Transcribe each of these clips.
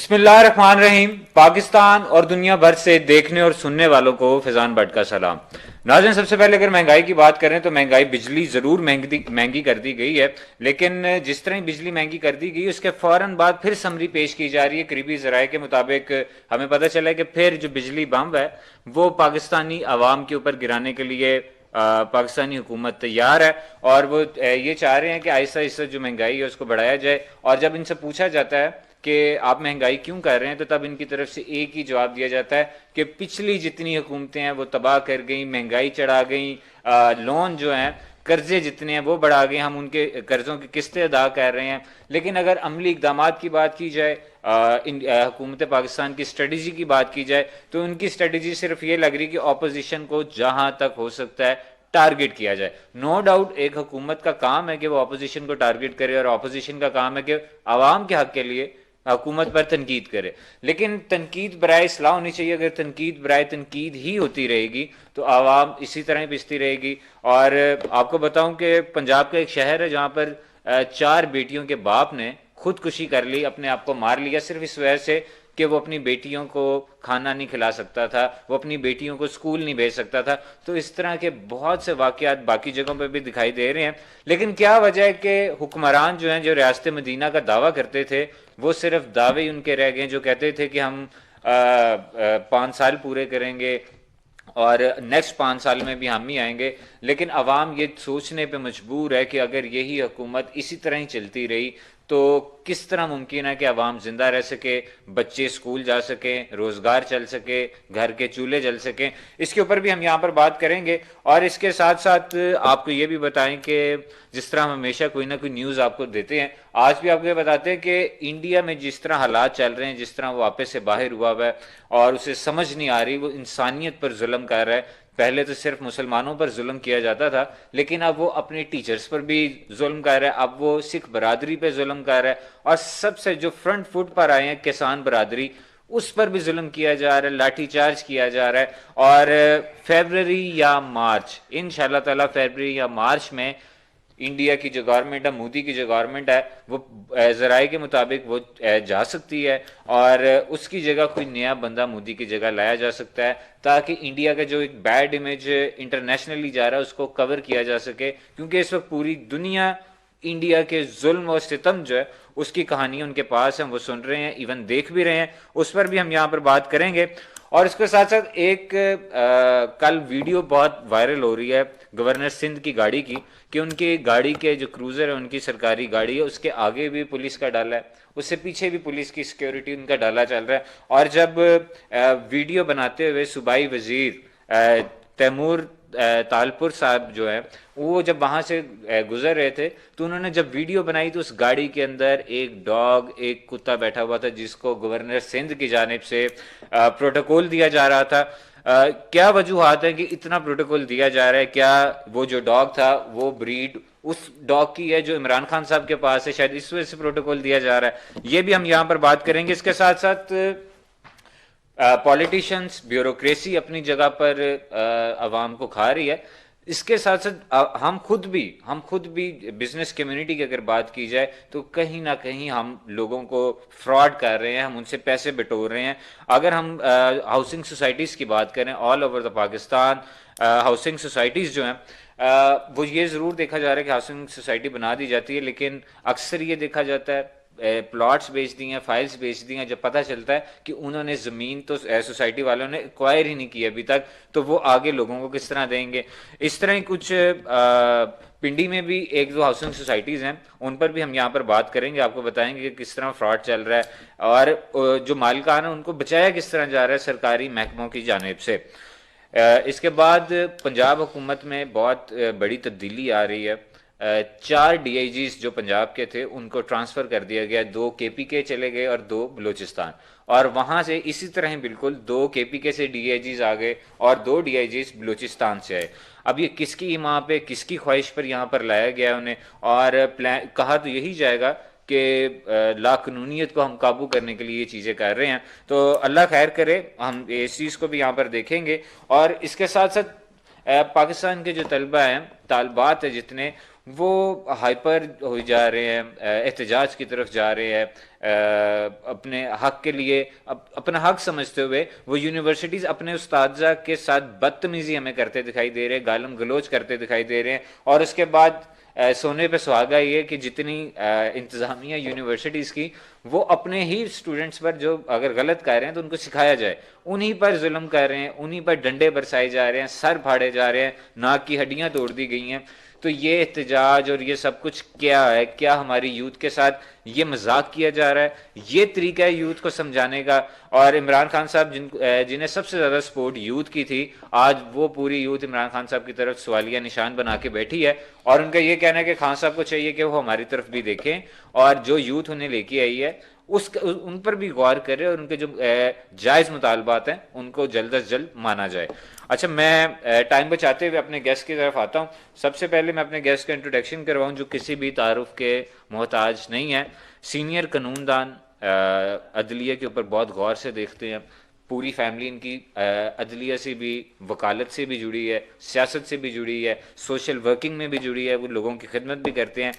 बिस्मिल्लाहिर्रहमानिर्रहीम। पाकिस्तान और दुनिया भर से देखने और सुनने वालों को फैजान भट्ट का सलाम। नाज़रीन, सबसे पहले अगर महंगाई की बात करें तो महंगाई बिजली ज़रूर महंगी कर दी गई है, लेकिन जिस तरह बिजली महंगी कर दी गई उसके फ़ौरन बाद फिर समरी पेश की जा रही है। करीबी ज़राए के मुताबिक हमें पता चला है कि फिर जो बिजली बम है वो पाकिस्तानी अवाम के ऊपर गिराने के लिए पाकिस्तानी हुकूमत तैयार है और वो ये चाह रहे हैं कि आहिस्ता आहिस्ता जो महंगाई है उसको बढ़ाया जाए। और जब इनसे पूछा जाता है कि आप महंगाई क्यों कर रहे हैं तो तब इनकी तरफ से एक ही जवाब दिया जाता है कि पिछली जितनी हुकूमतें हैं वो तबाह कर गई, महंगाई चढ़ा गई, लोन जो हैं, कर्जे जितने हैं वो बढ़ा गए, हम उनके कर्जों की किस्तें अदा कर रहे हैं। लेकिन अगर अमली इकदाम की बात की जाए, हुकूमत पाकिस्तान की स्ट्रेटजी की बात की जाए तो उनकी स्ट्रेटजी सिर्फ ये लग रही कि ऑपोजिशन को जहां तक हो सकता है टारगेट किया जाए। नो डाउट एक हुकूमत का काम है कि वो ऑपोजिशन को टारगेट करे और ऑपोजिशन का काम है कि आवाम के हक के लिए हुकूमत पर तनकीद करे, लेकिन तनकीद बराए इस्लाह होनी चाहिए। अगर तनकीद बराए तनकीद ही होती रहेगी तो आवाम इसी तरह ही पिसती रहेगी। और आपको बताऊं कि पंजाब का एक शहर है जहां पर 4 बेटियों के बाप ने खुदकुशी कर ली, अपने आप को मार लिया, सिर्फ इस वजह से कि वो अपनी बेटियों को खाना नहीं खिला सकता था, वो अपनी बेटियों को स्कूल नहीं भेज सकता था। तो इस तरह के बहुत से वाकयात बाकी जगहों पर भी दिखाई दे रहे हैं। लेकिन क्या वजह है कि हुक्मरान जो हैं, जो रियासत मदीना का दावा करते थे, वो सिर्फ दावे ही उनके रह गए, जो कहते थे कि हम 5 साल पूरे करेंगे और नेक्स्ट 5 साल में भी हम ही आएंगे। लेकिन अवाम ये सोचने पे मजबूर है कि अगर यही हुकूमत इसी तरह ही चलती रही तो किस तरह मुमकिन है कि अवाम जिंदा रह सके, बच्चे स्कूल जा सकें, रोजगार चल सके, घर के चूल्हे जल सकें। इसके ऊपर भी हम यहाँ पर बात करेंगे। और इसके साथ साथ आपको ये भी बताएं कि जिस तरह हम हमेशा कोई ना कोई न्यूज़ आपको देते हैं, आज भी आपको ये बताते हैं कि इंडिया में जिस तरह हालात चल रहे हैं, जिस तरह वो वापस से बाहर हुआ है और उसे समझ नहीं आ रही, वो इंसानियत पर जुल्म कर रहा है। पहले तो सिर्फ मुसलमानों पर जुल्म किया जाता था, लेकिन अब वो अपने टीचर्स पर भी जुल्म कर रहा है, अब वो सिख बरादरी पे जुल्म कर रहा है और सबसे जो फ्रंट फुट पर आए हैं किसान बरादरी, उस पर भी जुल्म किया जा रहा है, लाठीचार्ज किया जा रहा है। और फरवरी या मार्च, इंशाल्लाह ताला फरवरी या मार्च में इंडिया की जो गवर्नमेंट है, मोदी की जो गवर्नमेंट है, वो जराए के मुताबिक वो जा सकती है और उसकी जगह कोई नया बंदा मोदी की जगह लाया जा सकता है, ताकि इंडिया का जो एक बैड इमेज इंटरनेशनली जा रहा है उसको कवर किया जा सके। क्योंकि इस वक्त पूरी दुनिया इंडिया के जुल्म और सितम जो है उसकी कहानियां उनके पास हैं, वो सुन रहे हैं, इवन देख भी रहे हैं। उस पर भी हम यहाँ पर बात करेंगे। और इसके साथ साथ एक कल वीडियो बहुत वायरल हो रही है गवर्नर सिंध की गाड़ी की, कि उनकी गाड़ी के जो क्रूजर है, उनकी सरकारी गाड़ी है, उसके आगे भी पुलिस का डाला है, उससे पीछे भी पुलिस की सिक्योरिटी उनका डाला चल रहा है। और जब वीडियो बनाते हुए सूबाई वजीर तैमूर तालपुर साहब जो है, वो जब वहां से गुजर रहे थे तो उन्होंने जब वीडियो बनाई तो उस गाड़ी के अंदर एक डॉग, एक कुत्ता बैठा हुआ था जिसको गवर्नर सिंध की जानिब से प्रोटोकॉल दिया जा रहा था। क्या वजूहत है कि इतना प्रोटोकॉल दिया जा रहा है? क्या वो जो डॉग था वो ब्रीड उस डॉग की है जो इमरान खान साहब के पास है, शायद इस वजह से प्रोटोकॉल दिया जा रहा है? ये भी हम यहाँ पर बात करेंगे। इसके साथ साथ पॉलिटिशियंस, ब्यूरोक्रेसी अपनी जगह पर अवाम को खा रही है। इसके साथ साथ हम खुद भी बिजनेस कम्युनिटी की अगर बात की जाए तो कहीं ना कहीं हम लोगों को फ्रॉड कर रहे हैं, हम उनसे पैसे बटोर रहे हैं। अगर हम हाउसिंग सोसाइटीज की बात करें all over the Pakistan, housing societies जो हैं, वो ये ज़रूर देखा जा रहा है कि हाउसिंग सोसाइटी बना दी जाती है, लेकिन अक्सर ये देखा जाता है प्लॉट्स बेच दी हैं, फाइल्स बेच दी हैं। जब पता चलता है कि उन्होंने ज़मीन तो सोसाइटी वालों ने एक्वायर ही नहीं की अभी तक, तो वो आगे लोगों को किस तरह देंगे? इस तरह ही कुछ पिंडी में भी एक दो हाउसिंग सोसाइटीज़ हैं, उन पर भी हम यहाँ पर बात करेंगे, आपको बताएंगे कि किस तरह फ्रॉड चल रहा है और जो मालिकान है उनको बचाया किस तरह जा रहा है सरकारी महकमों की जानिब से। इसके बाद पंजाब हुकूमत में बहुत बड़ी तब्दीली आ रही है। 4 डीआईजीज जो पंजाब के थे उनको ट्रांसफर कर दिया गया, 2 केपीके चले गए और 2 बलूचिस्तान। और वहां से इसी तरह ही बिल्कुल 2 केपीके से डीआईजीज आ गए और 2 डीआईजीज बलूचिस्तान से आए। अब ये किसकी इमाम पे, किसकी ख्वाहिश पर यहाँ पर लाया गया उन्हें? और प्लान कहा तो यही जाएगा कि लाकानूनियत को हम काबू करने के लिए ये चीज़ें कर रहे हैं। तो अल्लाह खैर करे, हम इस चीज़ को भी यहाँ पर देखेंगे। और इसके साथ साथ पाकिस्तान के जो तलबा हैं, तालबात है जितने, वो हाइपर हो जा रहे हैं, एहतजाज की तरफ जा रहे हैं, अपने हक के लिए अपना हक समझते हुए वो यूनिवर्सिटीज अपने उस्तादजा के साथ बदतमीजी हमें करते दिखाई दे रहे हैं, गालम गलोच करते दिखाई दे रहे हैं। और उसके बाद सोने पे सुहागा ये कि जितनी इंतजामिया यूनिवर्सिटीज़ की वो अपने ही स्टूडेंट्स पर जो अगर गलत कर रहे हैं तो उनको सिखाया जाए, उन्हीं पर जुल्म कर रहे हैं, उन्हीं पर डंडे बरसाए जा रहे हैं, सर फाड़े जा रहे हैं, नाक की हड्डियां तोड़ दी गई हैं। तो ये एहतजाज और ये सब कुछ क्या है? क्या हमारी यूथ के साथ ये मजाक किया जा रहा है? ये तरीका है यूथ को समझाने का। और इमरान खान साहब जिन्हें सबसे ज़्यादा सपोर्ट यूथ की थी, आज वो पूरी यूथ इमरान खान साहब की तरफ सवालिया निशान बना के बैठी है। और उनका ये कहना है कि खान साहब को चाहिए कि वो हमारी तरफ भी देखें और जो यूथ उन्हें लेके आई है उन पर भी गौर करें और उनके जो जायज़ मुतालबात हैं उनको जल्द अज जल्द माना जाए। अच्छा, मैं टाइम बचाते हुए अपने गेस्ट की तरफ आता हूँ। सबसे पहले मैं अपने गेस्ट का इंट्रोडक्शन करवाऊँ जो किसी भी तारुफ के मोहताज नहीं है। सीनियर कानूनदान, अदलिया के ऊपर बहुत गौर से देखते हैं, पूरी फैमिली इनकी अदलिया से भी, वकालत से भी जुड़ी है, सियासत से भी जुड़ी है, सोशल वर्किंग में भी जुड़ी है, वो लोगों की खिदमत भी करते हैं।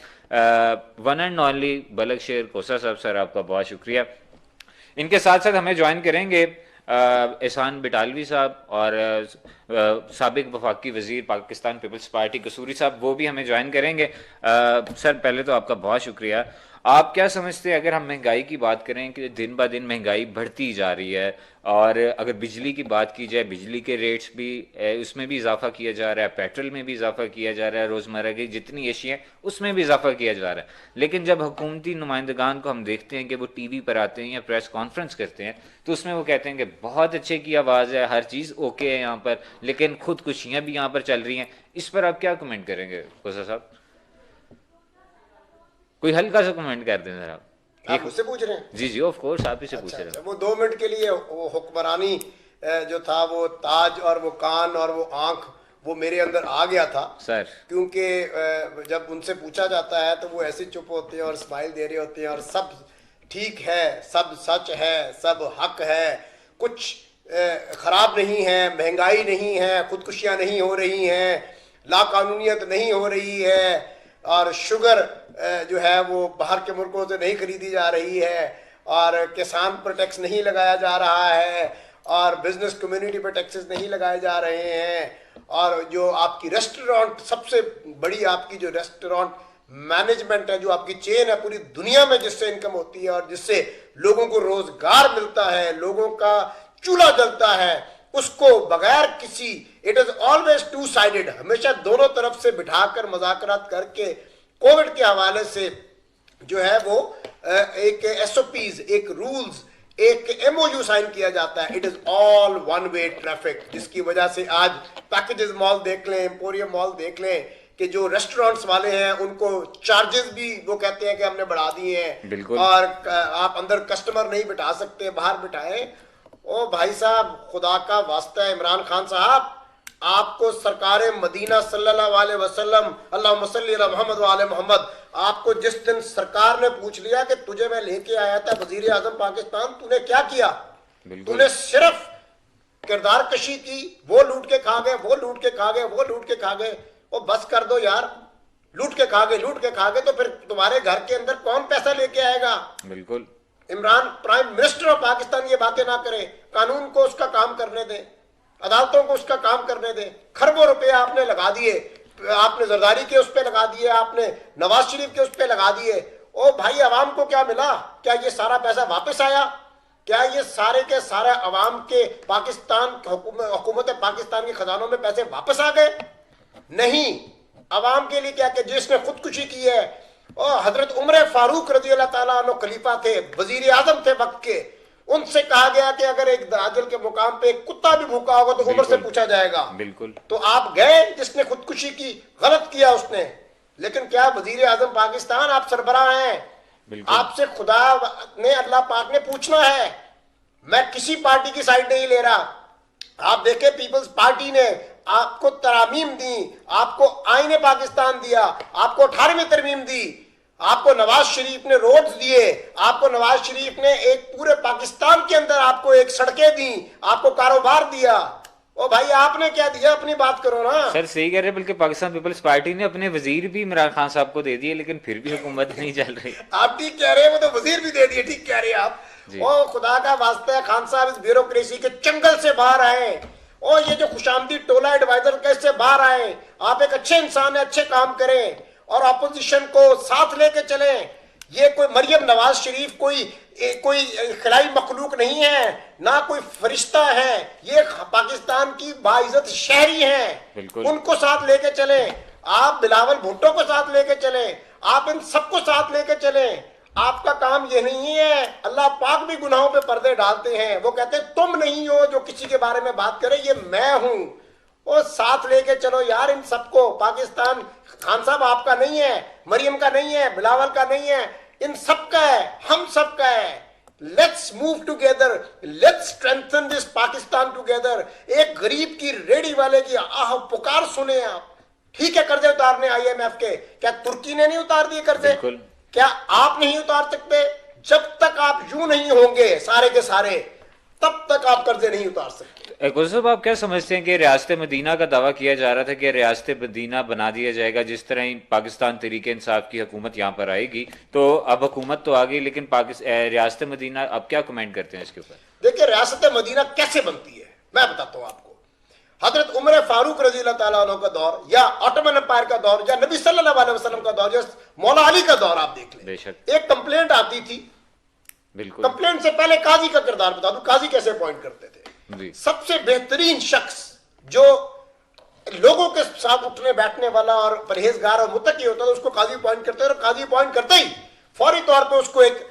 वन एंड ओनली बलक शेर कोसा साहब, सर आपका बहुत शुक्रिया। इनके साथ साथ हमें ज्वाइन करेंगे एहसान बिटालवी साहब और साबिक वफाकी वजीर पाकिस्तान पीपल्स पार्टी कसूरी साहब, वो भी हमें ज्वाइन करेंगे। सर पहले तो आपका बहुत शुक्रिया। आप क्या समझते हैं, अगर हम महंगाई की बात करें कि दिन ब दिन महंगाई बढ़ती जा रही है, और अगर बिजली की बात की जाए, बिजली के रेट्स भी उसमें भी इजाफा किया जा रहा है, पेट्रोल में भी इजाफा किया जा रहा है, रोज़मर्रा की जितनी एशिया उसमें भी इजाफा किया जा रहा है। लेकिन जब हुकूमती नुमाइंदगान को हम देखते हैं कि वो टीवी पर आते हैं या प्रेस कॉन्फ्रेंस करते हैं तो उसमें वो कहते हैं कि बहुत अच्छे की आवाज़ है, हर चीज़ ओके है यहाँ पर, लेकिन खुदकुशियाँ भी यहाँ पर चल रही हैं। इस पर आप क्या कमेंट करेंगे कोसा साहब? कोई हल्का सा कमेंट कर दें जरा। आप मुझसे पूछ रहे हैं? जी जी, ऑफ कोर्स आप ही से पूछ रहे हैं। वो 2 मिनट के लिए वो हुक्मरानी जो था, वो ताज और वो कान और वो आंख, वो मेरे अंदर आ गया था सर। क्योंकि जब उनसे पूछा जाता है तो वो ऐसे चुप होते हैं और स्माइल दे रहे होते हैं और सब ठीक है, सब सच है, सब हक है, कुछ खराब नहीं है, महंगाई नहीं है, खुदकुशियां नहीं हो रही हैं, लाकानूनियत नहीं हो रही है, और शुगर जो है वो बाहर के मुल्कों से नहीं खरीदी जा रही है, और किसान पर टैक्स नहीं लगाया जा रहा है, और बिजनेस कम्युनिटी पर टैक्सेस नहीं लगाए जा रहे हैं, और जो आपकी रेस्टोरेंट, सबसे बड़ी आपकी जो रेस्टोरेंट मैनेजमेंट है, जो आपकी चेन है पूरी दुनिया में, जिससे इनकम होती है और जिससे लोगों को रोजगार मिलता है, लोगों का चूल्हा जलता है, उसको बगैर किसी, it is always two sided, हमेशा दोनों तरफ से बिठाकर मजाकरात करके कोविड के हवाले से जो है वो एक एसओपीज, एक रूल्स, एक एमओयू साइन किया जाता है। It is all one way traffic, जिसकी वजह से आज पैकेजेस मॉल देख लें, एम्पोरियम मॉल देख लें, कि जो रेस्टोरेंट्स वाले हैं उनको चार्जेस भी वो कहते हैं कि हमने बढ़ा दिए हैं, और आप अंदर कस्टमर नहीं बिठा सकते, बाहर बिठाएं। ओ भाई साहब, खुदा का वास्ता है इमरान खान साहब, आपको सरकार मदीना सल्लल्लाहु अलैहि वसल्लम, अल्लाहुम्मा सल्ली अला मुहम्मद व आले मोहम्मद, आपको जिस दिन सरकार ने पूछ लिया कि तुझे मैं लेके आया था वजीर आजम पाकिस्तान, तूने क्या किया? तूने सिर्फ किरदार कशी की, वो लूट के खा गए, वो लूट के खा गए, वो लूट के खा गए। ओ बस कर दो यार, लूट के खा गए, लूट के खा गए, तो फिर तुम्हारे घर के अंदर कौन पैसा लेके आएगा? बिल्कुल। Imran prime minister of Pakistan ये बातें ना करे, कानून को उसका काम करने दे, अदालतों को उसका काम करने दे। खरबों रुपए आपने लगा दिए, आपने जरदारी के उस पे लगा दिए, आपने नवाज शरीफ के उस पे लगा दिए। ओ भाई, अवाम को क्या मिला? क्या ये सारा पैसा वापस आया? क्या ये सारे के सारे अवाम के, पाकिस्तान हुकूमत पाकिस्तान के खजानों में पैसे वापस आ गए? नहीं। अवाम के लिए क्या, कि जिसने खुदकुशी की है, और हजरत उमर फारूक रजी अल्लाह ताला अन्हु खलीफा थे, वजीर आजम थे वक्त के, उनसे कहा गया कि अगर एक दाजिल के मुकाम पे एक कुत्ता भी भूखा होगा तो उमर से पूछा जाएगा। बिल्कुल। तो आप गए, जिसने खुदकुशी की, गलत किया उसने, लेकिन क्या वजीर आजम पाकिस्तान, आप सरबराह हैं, आपसे खुदा ने, अल्लाह पाक ने पूछना है। मैं किसी पार्टी की साइड नहीं ले रहा। आप देखें, पीपल्स पार्टी ने आपको तरामीम दी, आपको आईने पाकिस्तान दिया, आपको 18वीं तरमीम दी, आपको नवाज शरीफ ने रोड्स दिए, आपको नवाज शरीफ ने एक पूरे पाकिस्तान के अंदर आपको एक सड़कें दी, आपको कारोबार दिया। ओ भाई आपने क्या दिया, अपनी बात करो ना। सर सही कह रहे हैं, बल्कि पाकिस्तान पीपल्स पार्टी ने अपने वजीर भी इमरान खान साहब को दे दिए, लेकिन फिर भी हुकूमत नहीं चल रही। आप ठीक कह रहे हैं, वो तो वजीर भी दे दिए, ठीक कह रहे हैं आप। जी। ओ खुदा का वास्ता है, खान साहब इस ब्यूरोक्रेसी के चंगल से बाहर आए, और ये जो खुशामदी टोला एडवाइजर कैसे बाहर आए। आप एक अच्छे इंसान है, अच्छे काम करें और अपोजिशन को साथ लेके चलें। ये कोई मरियम नवाज शरीफ कोई खिलाई मखलूक नहीं है, ना कोई फरिश्ता है, ये पाकिस्तान की बाइज्जत शहरी हैं, उनको साथ लेके चले। आप बिलावल भुट्टो को साथ लेके चले, आप इन सबको साथ लेके चले। आपका काम ये नहीं है, अल्लाह पाक भी गुनाहों पे पर्दे डालते हैं, वो कहते हैं तुम नहीं हो जो किसी के बारे में बात करे, ये मैं हूं। वो साथ लेके चलो यार इन सबको। पाकिस्तान खान साहब आपका नहीं है, मरियम का नहीं है, बिलावल का नहीं है, इन सबका है, हम सबका है। Let's move together, let's strengthen this Pakistan together. एक गरीब की रेडी वाले की आह पुकार सुने आप। ठीक है कर्जे उतारने IMF के, क्या तुर्की ने नहीं उतार दिए कर्जे? क्या आप नहीं उतार सकते? जब तक आप यूं नहीं होंगे सारे के सारे, तब तक आप कर्जे नहीं उतार सकते। साहब आप क्या समझते हैं कि रियासत मदीना का दावा किया जा रहा था कि रियासत मदीना बना दिया जाएगा, जिस तरह ही पाकिस्तान तहरीक इंसाफ की हुकूमत यहाँ पर आएगी, तो अब हुकूमत तो आ गई, लेकिन रियासत मदीना अब क्या कमेंट करते हैं इसके ऊपर? देखिए रियासत मदीना कैसे बनती है मैं बताता हूँ आपको। हजरत उमर फारूक रजी अल्लाह ताला अन्हु का दौर, या ऑटोमन एम्पायर का दौर, या नबी सल्लल्लाहु अलैहि वसल्लम का दौर, या मौला अली का दौर आप देख लें। बेशक एक कंप्लेंट आती थी, बिल्कुल। कंप्लेंट से पहले काजी का किरदार बता दूं, काजी कैसे अपॉइंट करते थे। जी। सबसे बेहतरीन शख्स जो लोगों के साथ उठने बैठने वाला और परहेजगार और मुत्तकी होता था, उसको काजी अपॉइंट करते थे, और काजी अपॉइंट करते ही फौरी तौर पे उसको एक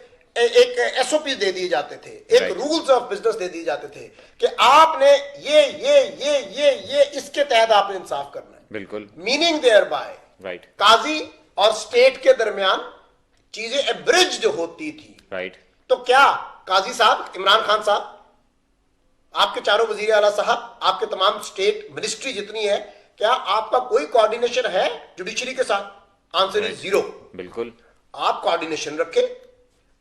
SOP दे दिए जाते थे, एक रूल्स ऑफ बिजनेस दे दिए जाते थे कि आपने ये इसके तहत आपने इंसाफ करना है। बिल्कुल। मीनिंग देयर बाय राइट, काजी और स्टेट के दरमियान चीजें एब्रिज्ड होती थी। राइट। तो क्या काजी साहब, इमरान खान साहब, आपके चारों वजीर आला साहब, आपके तमाम स्टेट मिनिस्ट्री जितनी है, क्या आपका कोई कोऑर्डिनेशन है जुडिशरी के साथ? Answer is zero. बिल्कुल। आप कोऑर्डिनेशन रखें,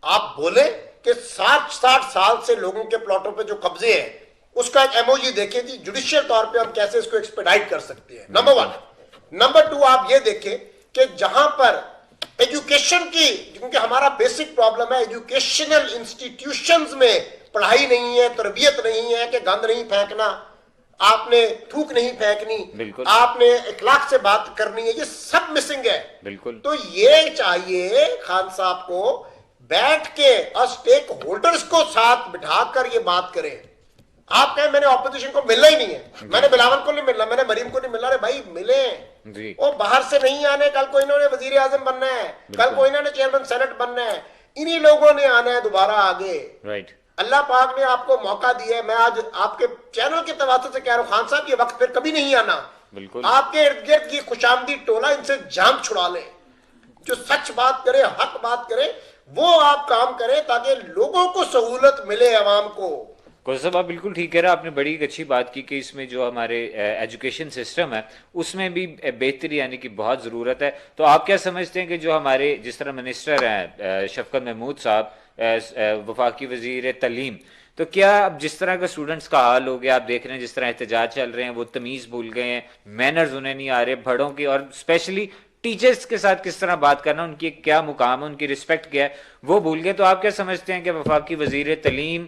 आप बोले कि 60 साल से लोगों के प्लॉटों पे जो कब्जे हैं उसका एक MOU देखें कि जुडिशियल तौर पे हम कैसे इसको एक्सपेडाइट कर सकते हैं, नंबर 1। नंबर 2 आप ये देखें कि जहां पर एजुकेशन की, क्योंकि हमारा बेसिक प्रॉब्लम है एजुकेशनल इंस्टीट्यूशंस में पढ़ाई नहीं है, तरबियत नहीं है, कि गंद नहीं फेंकना, आपने थूक नहीं फेंकनी, आपने इखलाक से बात करनी है, ये सब मिसिंग है। बिल्कुल। तो ये चाहिए खान साहब को बैठ के और स्टेक होल्डर्स को साथ बिठाकर ये बात करें। आप कहें मैंने ऑपोजिशन को मिलना ही नहीं है, मैंने बिलावल को नहीं मिलना, मैंने मरीम को नहीं मिलना, अरे भाई मिले जी। वो बाहर से नहीं आने, कल को इन्होंने वजीर आजम बनना है, कल को इन्होंने चेयरमैन सेनेट बनना है, इन्हीं लोगों ने आना है दोबारा आगे। राइट। अल्लाह पाक ने आपको मौका दिया है। मैं आज आपके चैनल के तवासुल से कह रहा हूं, खान साहब ये वक्त फिर कभी नहीं आना। बिल्कुल। आपके इर्द गिर्द की खुशामदी टोला, इनसे जान छुड़ा ले। जो सच बात करे, हक बात करे, वो आप काम करें ताकि लोगों को सहूलत मिले, अवाम को। साहब आप बिल्कुल ठीक कह रहे हैं, आपने बड़ी एक अच्छी बात की कि इसमें जो हमारे एजुकेशन सिस्टम है उसमें भी बेहतरी आने की बहुत ज़रूरत है। तो आप क्या समझते हैं कि जो हमारे जिस तरह मिनिस्टर हैं शफकत महमूद साहब, वफाकी वजीर तालीम, तो क्या अब जिस तरह का स्टूडेंट्स का हाल हो गया, आप देख रहे हैं जिस तरह एहतजाज चल रहे हैं, वो तमीज़ भूल गए हैं, मैनर्स उन्हें नहीं आ रहे, बड़ों की और स्पेशली टीचर्स के साथ किस तरह बात करना, उनकी क्या मुकाम है, उनकी रिस्पेक्ट क्या है, वो भूल गए। तो आप क्या समझते हैं कि वफाकी वजीर तालीम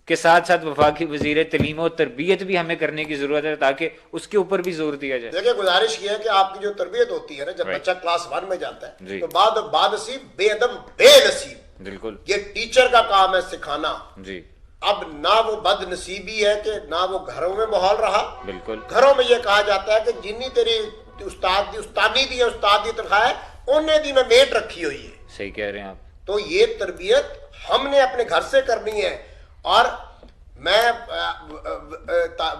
के साथ साथ वफाकी वजीर तालीम और तरबियत भी हमें करने की जरूरत है ताकि उसके ऊपर भी जोर दिया जाए? देखिए गुजारिश ये है कि आपकी जो तरबियत होती है ना, जब बच्चा क्लास 1 में जाता है, तो बादनसीब बेअदब बेनसीब, बिल्कुल, ये टीचर का काम है सिखाना जी। अब ना वो बदनसीबी है कि ना वो घरों में माहौल रहा। बिल्कुल। घरों में ये कहा जाता है कि जिन्नी तेरी उस्तादी दी है, उस्ताद दी तनख्वाह है, उन्हें दी में मेट रखी हुई है। सही कह रहे हैं आप। तो ये तरबियत हमने अपने घर से करनी है। और मैं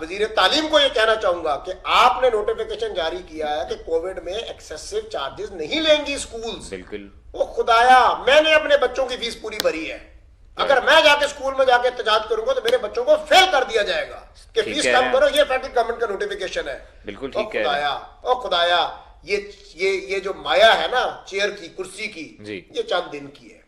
वजीर तालीम को ये कहना चाहूंगा कि आपने नोटिफिकेशन जारी किया है कि कोविड में एक्सेसिव चार्जेस नहीं लेंगी स्कूल्स। बिल्कुल। वो खुदाया, मैंने अपने बच्चों की फीस पूरी भरी है, अगर मैं जाके स्कूल में जाके एहतजाज करूंगा तो मेरे बच्चों को फेल कर दिया जाएगा कि फीस कम करो। ये फेडरल गवर्नमेंट का नोटिफिकेशन है। बिल्कुल ठीक है। ओ खुदाया, ये जो माया है ना चेयर की, कुर्सी की, ये चंद दिन की है।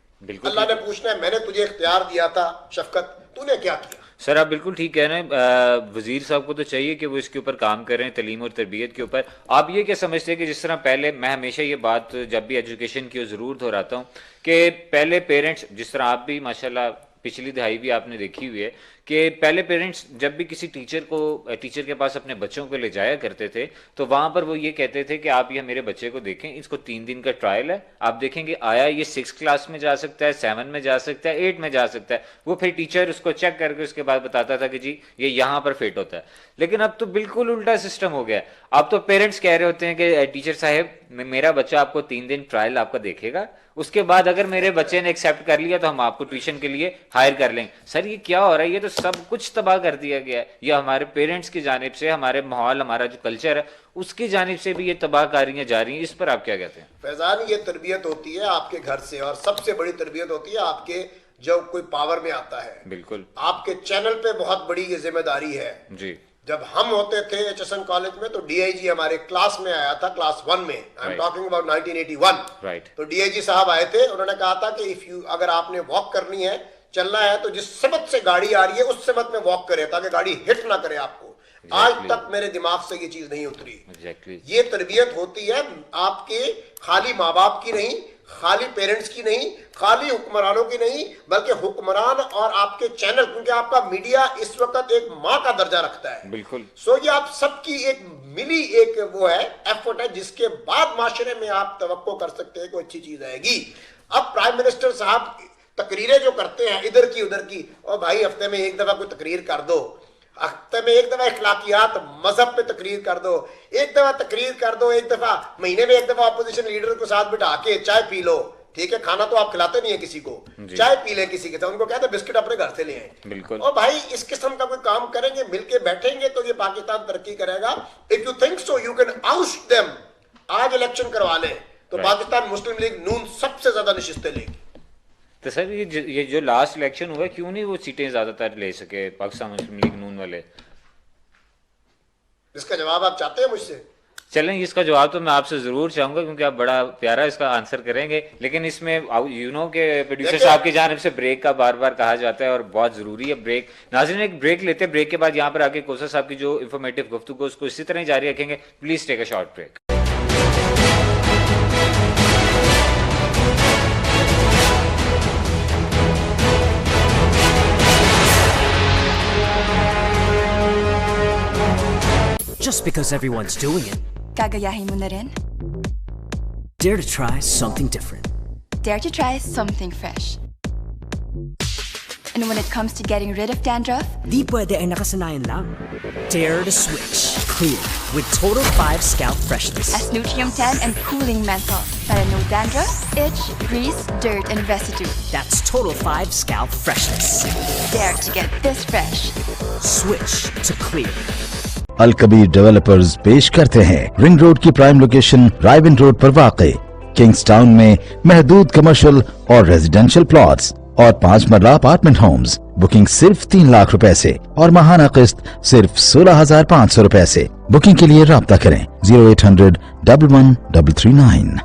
अल्लाह ने पूछना है मैंने तुझे इख्तियार दिया था शफकत, तूने क्या किया? सर आप बिल्कुल ठीक कह रहे हैं। वजीर साहब को तो चाहिए कि वो इसके ऊपर काम करें, तालीम और तरबियत के ऊपर। आप ये क्या समझते हैं कि जिस तरह पहले, मैं हमेशा ये बात जब भी एजुकेशन की ज़रूर दोहराता हूँ कि पहले पेरेंट्स, जिस तरह आप भी माशाल्लाह पिछली दहाई भी आपने देखी हुई है कि पहले पेरेंट्स जब भी किसी टीचर के पास अपने बच्चों को ले जाया करते थे तो वहां पर वो ये कहते थे कि आप ये मेरे बच्चे को देखें, इसको 3 दिन का ट्रायल है, आप देखेंगे आया ये 6 क्लास में जा सकता है, 7 में जा सकता है, 8 में जा सकता है। वो फिर टीचर उसको चेक करके उसके बाद बताता था कि जी ये यहाँ पर फिट होता है। लेकिन अब तो बिल्कुल उल्टा सिस्टम हो गया है। अब तो पेरेंट्स कह रहे होते हैं कि टीचर साहब मेरा बच्चा आपको 3 दिन ट्रायल आपका देखेगा, उसके बाद अगर मेरे बच्चे ने एक्सेप्ट कर लिया तो हम आपको ट्यूशन के लिए हायर कर लेंगे। सर ये क्या हो रहा है? ये तो सब कुछ तबाह कर दिया गया है। ये हमारे पेरेंट्स की जानिब से, हमारे माहौल, हमारा जो कल्चर है उसकी जानिब से भी ये तबाहकारियां जा रही हैं। इस पर आप क्या कहते हैं? फैजान, ये तरबियत होती है आपके घर से, और सबसे बड़ी तरबियत होती है आपके जब कोई पावर में आता है। बिल्कुल, आपके चैनल पे बहुत बड़ी ये जिम्मेदारी है जी। जब हम होते थे HSN कॉलेज में तो DIG हमारे क्लास में आया था, क्लास 1 में। I am talking about 1981। Right. तो DIG साहब आए थे, उन्होंने कहा था कि अगर आपने वॉक करनी है, चलना है, तो जिस समत से गाड़ी आ रही है उस समत में वॉक करे ताकि गाड़ी हिट ना करे आपको। आज तक मेरे दिमाग से ये चीज नहीं उतरी। ये तरबियत होती है आपके, खाली माँ बाप की नहीं, खाली पेरेंट्स की नहीं, खाली हुक्मरानों की नहीं, बल्कि हुक्मरान और आपके चैनल, क्योंकि आपका मीडिया इस वक्त एक माँ का दर्जा रखता है। बिल्कुल। सो ये आप सबकी एक मिली एक वो है, एफर्ट है, जिसके बाद माशरे में आप तवक्को कर सकते हैं कोई अच्छी चीज आएगी। अब प्राइम मिनिस्टर साहब तकरीरें जो करते हैं इधर की उधर की, और भाई हफ्ते में एक दफा कोई तकरीर कर दो, हफ्ते में एक दफा इखलाकियात मजहब पे तकरीर कर दो, एक दफा तकरीर कर दो, एक दफा महीने में एक दफा अपोजिशन लीडर को साथ बिठा के चाय पी लो। ठीक है, खाना तो आप खिलाते नहीं है किसी को, चाय पी ले किसी के साथ, उनको कहते हैं बिस्किट अपने घर से ले आए। बिल्कुल। और भाई इस किस्म का कोई काम करेंगे, मिलके बैठेंगे तो ये पाकिस्तान तरक्की करेगा। If you think so you can out them. आज इलेक्शन करवा लें तो पाकिस्तान मुस्लिम लीग नून सबसे ज्यादा नशिस्तें लेगी। तो सर ये जो लास्ट इलेक्शन हुआ, क्यों नहीं वो सीटें ज्यादातर ले सके पाकिस्तान मुस्लिम लीग नून वाले? इसका जवाब आप चाहते हैं मुझसे? चलें, इसका जवाब तो मैं आपसे जरूर चाहूंगा क्योंकि आप बड़ा प्यारा इसका आंसर करेंगे। लेकिन इसमें के प्रोड्यूसर साहब की जानिब से ब्रेक का बार बार कहा जाता है और बहुत जरूरी है ब्रेक। नाज़रीन एक ब्रेक लेते हैं, ब्रेक के बाद यहाँ पर आके कोसर साहब की जो इन्फॉर्मेटिव गुफ्तगू उसको इसी तरह जारी रखेंगे। Please take a short break. Just because everyone's doing it. Gagayahin mo na rin? Dare to try something different. Dare to try something fresh. And when it comes to getting rid of dandruff, Di pwede ay nakasanayan lang. Dare to switch. Clear with Total 5 Scalp Freshness. as Nutrium 10 and cooling menthol. Para no dandruff, itch, grease, dirt, and residue. That's Total 5 Scalp Freshness. Dare to get this fresh. Switch to clear. Al Kabir developers पेश करते हैं ring road की prime location रायविन road पर वाक़ Kingstown में महदूद commercial और residential plots और 5 मरला अपार्टमेंट होम्स। बुकिंग सिर्फ 3 लाख रुपए से और माहाना किस्त सिर्फ 16,500 रुपए से। बुकिंग के लिए राब्ता करें 0800 11 339।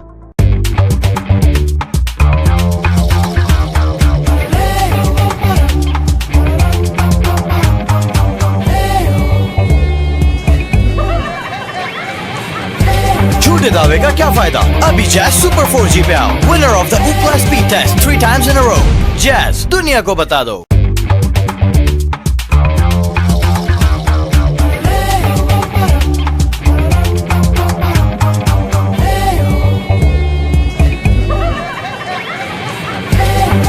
झूठे दावे का क्या फायदा? अभी जैज सुपर 4G पे आओ, winner of the Ookla speed test 3 times in a row। Jazz दुनिया को बता दो।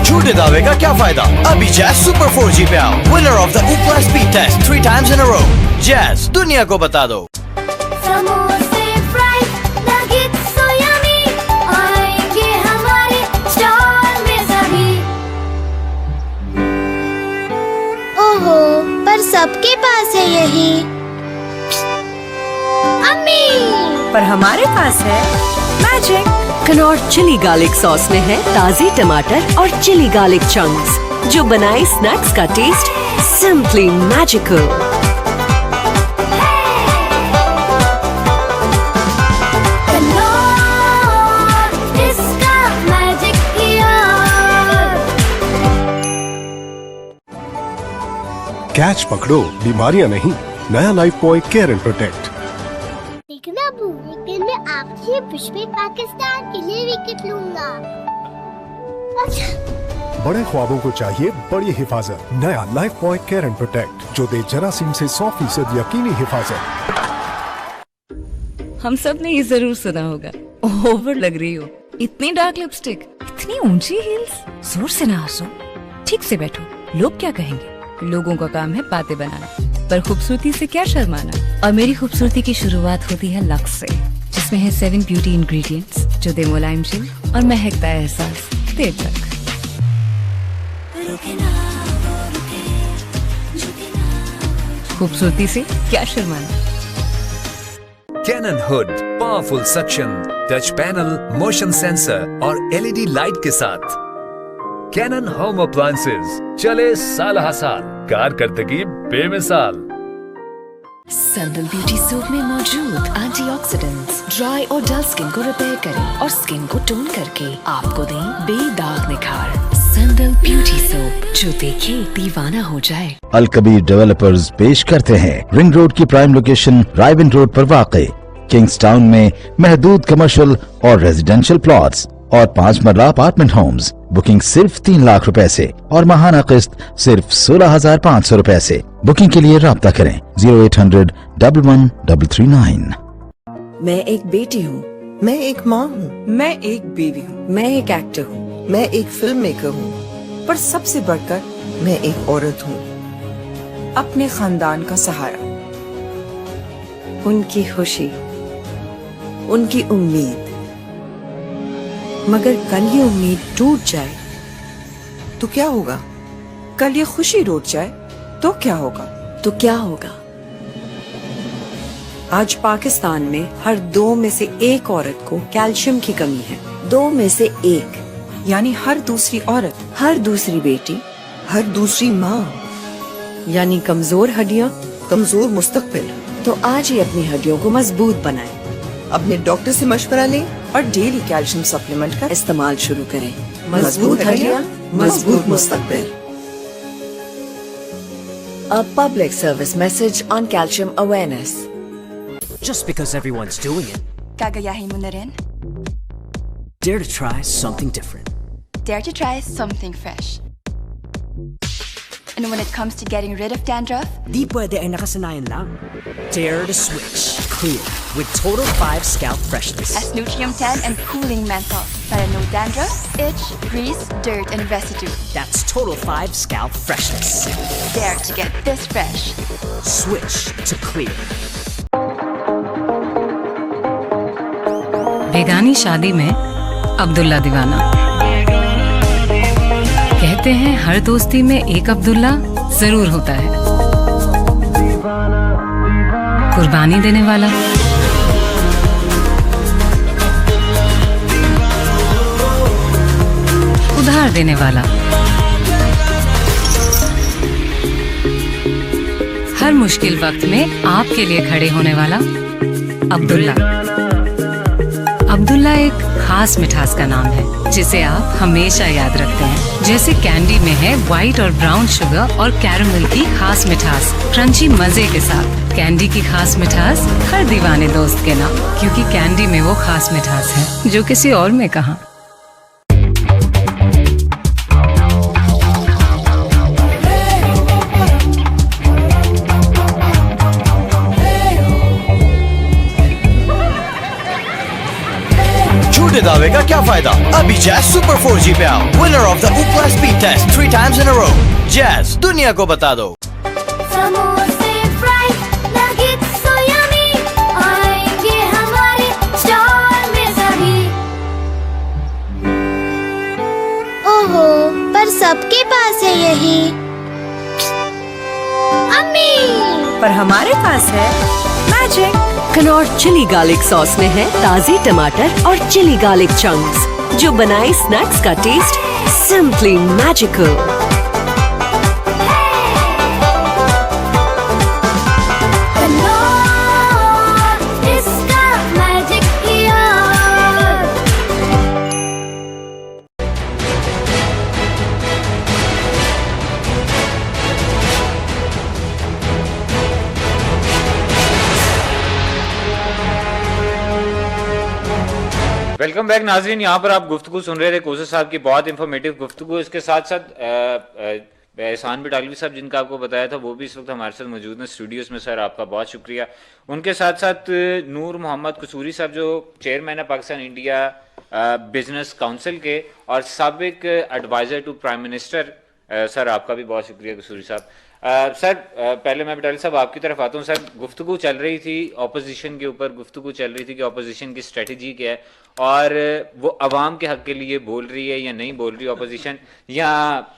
झूठे दावे का क्या फायदा? अभी जैज सुपर 4G पे आओ, winner of the Ookla speed test 3 times in a row। Jazz दुनिया को बता दो। समोसे फ्राई नगेट्स सो यम्मी आएंगे हमारे स्टॉल में सभी। ओहो, पर सबके पास है यही। अम्मी, पर हमारे पास है magic. Knorr chilli garlic sauce में है ताजे टमाटर और चिली गार्लिक चंक्स जो बनाए स्नैक्स का टेस्ट सिंपली मैजिकल। कैच पकड़ो, बीमारियां नहीं। नया life boy care and protect. देखना अबू, एक दिन मैं आपसे विश्व में पाकिस्तान के लिए विकेट लूंगा। अच्छा। बड़े ख्वाबों को चाहिए बड़ी हिफाजत। नया life boy care and protect, जो दे जरासीम से 100% यकीनी हिफाजत। हम सब ने ये जरूर सुना होगा, ओवर लग रही हो, इतनी डार्क लिपस्टिक, इतनी ऊंची हील्स, जोर से ना हंसो, ठीक से बैठो, लोग क्या कहेंगे। लोगों का काम है बातें बनाना, पर खूबसूरती से क्या शर्माना। और मेरी खूबसूरती की शुरुआत होती है लक्स से, जिसमें है 7 ब्यूटी इंग्रेडिएंट्स जो दे मुलायम चिल और महकता है एहसास देर तक। खूबसूरती से क्या शर्माना। Canon hood, powerful suction, touch panel, motion sensor और एलईडी लाइट के साथ कैनन होम अप्लायंसेज चले साल हा साल, कारकर्दगी बेमिसाल। सैंडल ब्यूटी सोप में मौजूद एंटीऑक्सीडेंट्स ड्राई और डल स्किन को रिपेयर करें और स्किन को टोन करके आपको दें बेदाग निखार। सैंडल ब्यूटी सोप, जो देखे दीवाना हो जाए। अल कबीर डेवलपर्स पेश करते हैं रिंग रोड की प्राइम लोकेशन रायविंड रोड पर वाक़ किंग्स टाउन में महदूद कमर्शियल और रेजिडेंशियल प्लॉट्स और 5 मरला अपार्टमेंट होम्स। बुकिंग सिर्फ 3 लाख रुपए से और माहाना किस्त सिर्फ 16,500 रुपए से। बुकिंग के लिए राब्ता करें 0800 11 मैं एक बेटी हूँ, मैं एक माँ हूँ, मैं एक बीवी हूँ, मैं एक एक्टर हूँ, मैं एक फिल्म मेकर हूँ, पर सबसे बढ़कर मैं एक औरत हूँ। अपने खानदान का सहारा, उनकी खुशी, उनकी उम्मीद। मगर कल ये उम्मीद टूट जाए तो क्या होगा? कल ये खुशी रूठ जाए तो क्या होगा? तो क्या होगा? आज पाकिस्तान में हर 2 में से 1 औरत को कैल्शियम की कमी है। 2 में से 1, यानी हर दूसरी औरत, हर दूसरी बेटी, हर दूसरी माँ, यानी कमजोर हड्डियाँ, कमजोर मुस्तकबिल। तो आज ही अपनी हड्डियों को मजबूत बनाएं। अपने डॉक्टर से मशवरा लें और डेली कैल्शियम सप्लीमेंट का इस्तेमाल शुरू करें। मजबूत हड्डियाँ, मजबूत मुस्तकबिल। A public service message on calcium awareness. Just because everyone's doing it, Gagayahin mo na rin? dare to try something different. Dare to try something fresh. And when it comes to getting rid of dandruff, Di pwede ay nakasanayan lang. Dare to switch. Clear with Total 5 Scalp Freshness. as Nutrium 10 and cooling menthol para no dandruff, itch, grease, dirt, and residue. That's Total 5 Scalp Freshness. Dare to get this fresh. Switch to Clear. बेगानी शादी में अब्दुल्ला दीवाना। कहते हैं हर दोस्ती में एक अब्दुल्ला जरूर होता है। कुर्बानी देने वाला, उधार देने वाला, हर मुश्किल वक्त में आपके लिए खड़े होने वाला अब्दुल्ला। अब्दुल्ला एक खास मिठास का नाम है जिसे आप हमेशा याद रखते हैं। जैसे कैंडी में है व्हाइट और ब्राउन शुगर और कैरमल की खास मिठास, क्रंची मजे के साथ। कैंडी की खास मिठास हर दीवाने दोस्त के नाम, क्योंकि कैंडी में वो खास मिठास है जो किसी और में कहाँ। झूठे दावे का क्या फायदा? अभी जैज सुपर 4G पे आओ, winner of the Ookla speed test 3 times in a row। Jazz, दुनिया को बता दो। समोसे फ्राई नगेट्स सो यम्मी आएंगे हमारे स्टॉल में सभी। ओहो, पर सबके पास है यही। अम्मी, पर हमारे पास है magic. Knorr chilli garlic sauce में है ताजे टमाटर और चिली गार्लिक चंक्स, जो बनाए स्नैक्स का टेस्ट सिंपली मैजिकल। इसका मैजिक किया। वेलकम बैक नाजरीन, यहाँ पर आप गुफ्तगू सुन रहे थे कोसर साहब की, बहुत इंफॉर्मेटिव गुफ्तगू। इसके साथ साथ एहसान बिटालवी साहब जिनका आपको बताया था वो भी इस वक्त हमारे साथ मौजूद हैं स्टूडियोज़ में। सर आपका बहुत शुक्रिया। उनके साथ साथ नूर मोहम्मद कसूरी साहब जो चेयरमैन है पाकिस्तान इंडिया बिजनेस काउंसिल के और साबिक adviser to prime minister. Sir आपका भी बहुत शुक्रिया कसूरी साहब। सर पहले मैं बिटाली साहब आपकी तरफ आता हूँ। सर गुफ्तगू चल रही थी ऑपोजिशन के ऊपर, गुफ्तगू चल रही थी कि ऑपोजिशन की स्ट्रेटजी क्या है और वो अवाम के हक के लिए बोल रही है या नहीं बोल रही ऑपोजिशन, या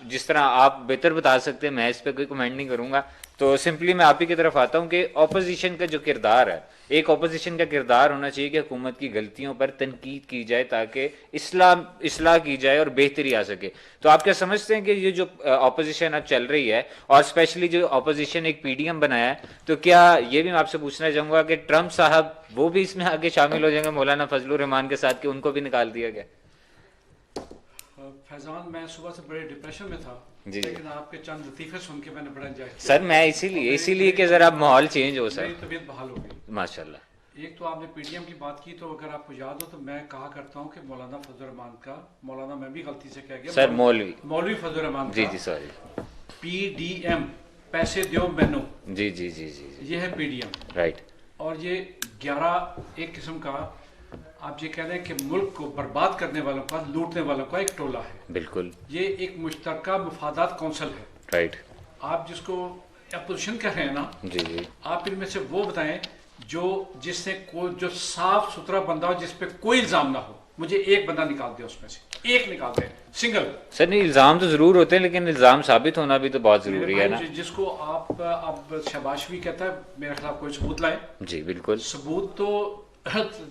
जिस तरह आप बेहतर बता सकते हैं, मैं इस पर कोई कमेंट नहीं करूँगा। तो सिंपली मैं आप ही की तरफ आता हूँ कि ऑपोजिशन का जो किरदार है, एक ऑपोजिशन का किरदार होना चाहिए कि हुकूमत की गलतियों पर तनकीद की जाए ताकि इस्लाह की जाए और बेहतरी आ सके। तो आप क्या समझते हैं कि ये जो ऑपोजिशन अब चल रही है और स्पेशली जो ऑपोजिशन एक पीडीएम बनाया है, तो क्या ये भी मैं आपसे पूछना चाहूँगा कि ट्रंप साहब वो भी इसमें आगे शामिल हो जाएंगे मौलाना फजलुर रहमान के साथ, कि उनको भी निकाल दिया गया? फैजान, मैं सुबह से बड़े डिप्रेशन में था जी, लेकिन आपके चंद लतीफ़े सुन के मैंने बड़ा एंजॉय किया। सर मैं इसीलिए कि जरा माहौल चेंज हो सर। मेरी तबीयत बहाल हो गई माशाल्लाह। एक तो आपने पीडीएम की बात की, तो अगर आपको याद हो तो मैं कहा करता हूँ कि मौलाना फजलुर रहमान का, मौलाना मैं भी गलती से कह गया सर, मौलवी फजलुर रहमान जी सॉरी, पीडीएम पैसे दो मैनू, जी जी जी जी, ये है पीडीएम, राइट। और ये 11 एक किस्म का आप ये कह रहे हैं कि मुल्क को बर्बाद करने वालों का, लूटने वालों का एक टोला है। बिल्कुल, ये एक मुश्तरका मुफादात कौंसिल है, राइट। आप जिसको अपोजिशन कह रहे हैं ना, जी जी, आप इनमें से वो बताएं जिससे कोई जो साफ सुथरा बंदा हो, जिस पे कोई इल्जाम ना हो। मुझे एक बंदा निकाल दे, उसमें से एक निकाल दे, सिंगल। सर नहीं, इल्जाम तो जरूर होते हैं लेकिन इल्जाम साबित होना भी तो बहुत जरूरी है ना। जिसको आप अब शहबाज भी कहता है मेरे खिलाफ कोई सबूत लाए। जी बिल्कुल, सबूत तो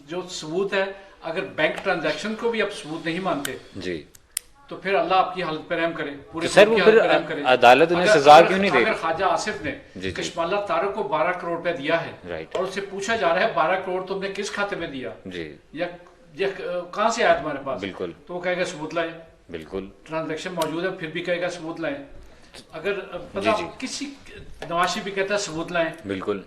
जो सबूत है, अगर बैंक ट्रांजैक्शन को भी आप सबूत नहीं मानते जी, तो फिर अल्लाह आपकी हालत पर रहम करे, पूरे तो सर वो फिर अदालत उन्हें सजा क्यों नहीं दे रही? अगर ख्वाजा आसिफ ने कशमाला तारक को 12 करोड़ रुपया दिया है, राइट, और उससे पूछा जा रहा है 12 करोड़ तुमने किस खाते में दिया जी, या कहां से आया तुम्हारे पास, बिल्कुल, तो वो कहेगा सबूत लाए। बिल्कुल, ट्रांजैक्शन मौजूद है फिर भी कहेगा सबूत लाए। अगर पता किसी नवाशी भी कहता है सबूत लाएं, बिल्कुल।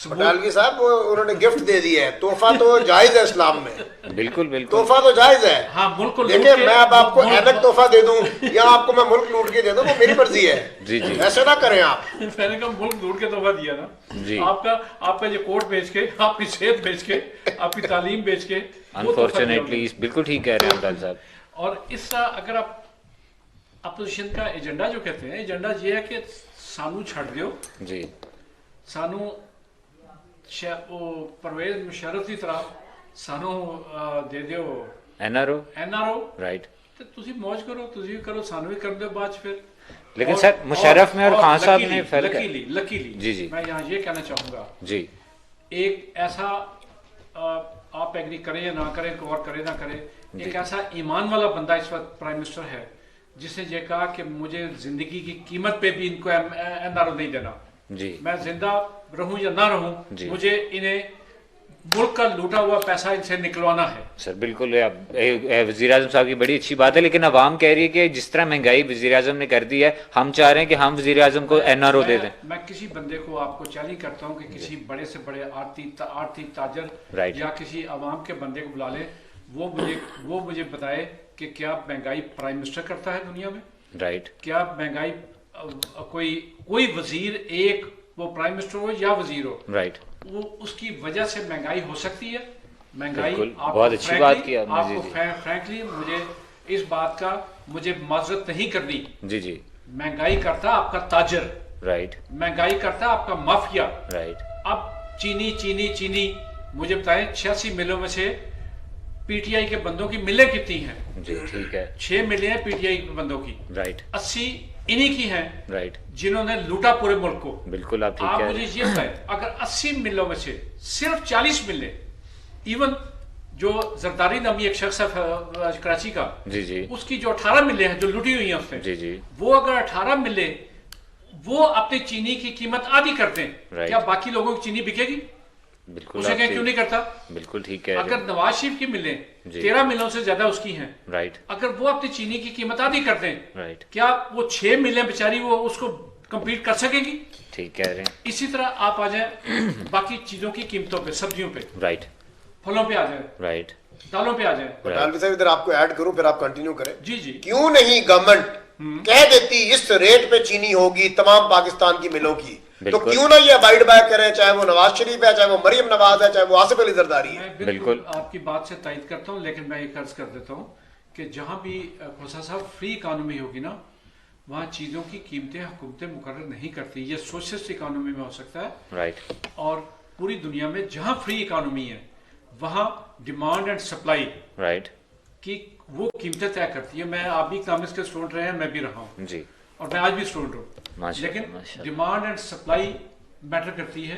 बटालवी साहब उन्होंने गिफ्ट दे दिया है, तोहफा तो जायज है इस्लाम में, बिल्कुल बिल्कुल, तोहफा तो जायज है। हाँ, मुल्क को देखिए मैं अब आपको ऐनक तोहफा दे दूं या आपको मैं मुल्क लूट के दे दूं, वो मेरी मर्जी है। जी जी, ऐसे ना करें आप। मैंने कहा मुल्क लूट के तोहफा दिया ना जी, आपका ये कोर्ट बेच के, आपकी सेहत बेच के, आपकी तालीम बेच के, अनफॉर्चुनेटली बिल्कुल ठीक कह रहे हैं अब्दुल साहब। और इसका अगर आप अपोजिशन का एजेंडा जो कहते हैं, एजेंडा ये है कि सानू छड़ दियो जी, सानू परवेज मुशर्रफ की तरह सानू दे दियो एनआरओ, राइट। तो तुसी मौज करो, तुसी भी करो, सानू भी कर दो बाद फिर। लेकिन सर मुशर्रफ में और खान साहब में फर्क है। लकीली जी जी, मैं यहाँ ये कहना चाहूंगा जी, एक ऐसा आप एग्री करें या ना करें, गौर करें ना करें, एक ऐसा ईमान वाला बंदा इस वक्त प्राइम मिनिस्टर है जिसने ये कहा कि मुझे जिंदगी की कीमत पे भी इनको एनआरओ नहीं देना जी, मैं जिंदा रहूं या ना रहूं, मुझे इन्हें मुल्क का लूटा हुआ पैसा इनसे निकलवाना है। सर बिल्कुल, वजीर आजम साहब की बड़ी अच्छी बात है, लेकिन अवाम कह रही है कि जिस तरह महंगाई वजीर आजम ने कर दी है, हम चाह रहे हैं कि हम वजीर आजम को एनआरओ दे दें। मैं किसी बंदे को आपको चैलेंज करता हूँ कि किसी बड़े से बड़े आर्थिक ताजर या किसी अवाम के बंदे को बुला ले, वो मुझे बताए कि क्या महंगाई प्राइम मिनिस्टर करता है दुनिया में, राइट? क्या महंगाई कोई वजीर, एक वो प्राइम मिनिस्टर हो या वजीर हो, राइट, वो उसकी वजह से महंगाई हो सकती है? महंगाई बहुत अच्छी बात की आपको फ्रैंकली मुझे इस बात का मुझे माजरत नहीं करनी। जी जी, महंगाई करता आपका ताजर, राइट, महंगाई करता आपका माफिया, राइट। अब चीनी मुझे बताएं 86 मिलों में से पीटीआई के बंदों की मिलें कितनी हैं? जी ठीक है, 6 मिलें हैं पीटीआई के बंदों की, राइट। 80 इन्हीं की हैं, राइट, जिन्होंने लूटा पूरे मुल्क को। बिल्कुल आप ठीक आप है। मुझे ये बताएं, अगर 80 मिलों में से सिर्फ 40 मिलें, इवन जो जरदारी नामी एक शख्स है कराची का, जी जी, उसकी जो 18 मिले हैं जो लूटी हुई हैं उसने, जी जी, वो अगर 18 मिले वो अपनी चीनी की कीमत आधी कर दें, क्या बाकी लोगों की चीनी बिकेगी? बिल्कुल, उसे क्यों नहीं करता? बिल्कुल ठीक है। अगर नवाज शरीफ की मिलें 13 मिलों से ज्यादा उसकी हैं, राइट, अगर वो अपनी चीनी की कीमत आधी कर दें, राइट, क्या वो 6 मिलें बेचारी वो उसको कंपीट कर सकेगी? ठीक कह रहे हैं। इसी तरह आप आ जाए बाकी चीजों की कीमतों पे, सब्जियों पे, राइट, फलों पे आ जाए, राइट, दालों पे आ जाए। बटालवी साहब इधर आपको ऐड करूं फिर आप कंटिन्यू करें। जी जी। क्यों नहीं गवर्नमेंट कह देती इस रेट पे चीनी होगी तमाम पाकिस्तान की मिलों की, तो क्यों ना ये अबाइड बाय करें, चाहे वो नवाज शरीफ है, चाहे वो मरियम नवाज है, चाहे वो आसिफ अली जरदारी है। मैं बिल्कुल आपकी बात से तायद करता हूं, लेकिन मैं एक अर्ज कर देता हूं कि जहां भी खोसा साहब फ्री इकानमी होगी ना, वहां चीजों की कीमतें हुकूमतें मुकर्रर नहीं करती। ये सोशलिस्ट इकानमी में हो सकता है, राइट। और पूरी दुनिया में जहां फ्री इकानमी है वहां डिमांड एंड सप्लाई, राइट, की वो कीमतें तय करती है। मैं आप भी इकोनॉमिक्स के स्टूडेंट रहे हैं, मैं भी रहा हूँ जी, और मैं आज भी स्टूडेंट हूँ, लेकिन डिमांड एंड सप्लाई मैटर करती है।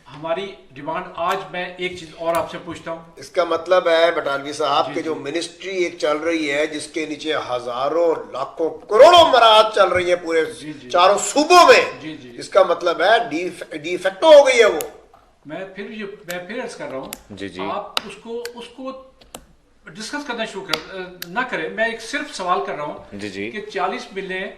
हमारी डिमांड, आज मैं एक चीज और आपसे पूछता हूँ, इसका मतलब है बटालवी साहब कि जो मिनिस्ट्री एक चल रही है जिसके नीचे हजारों लाखों करोड़ों मराहत चल रही है पूरे चारों सूबों में, इसका मतलब है डिफेक्टो हो गई है वो। मैं फिर अर्ज कर रहा हूँ, जी जी, आप उसको डिस्कस करना शुरू ना करें। मैं एक सिर्फ सवाल कर रहा हूँ जी जी, कि 40 मिलें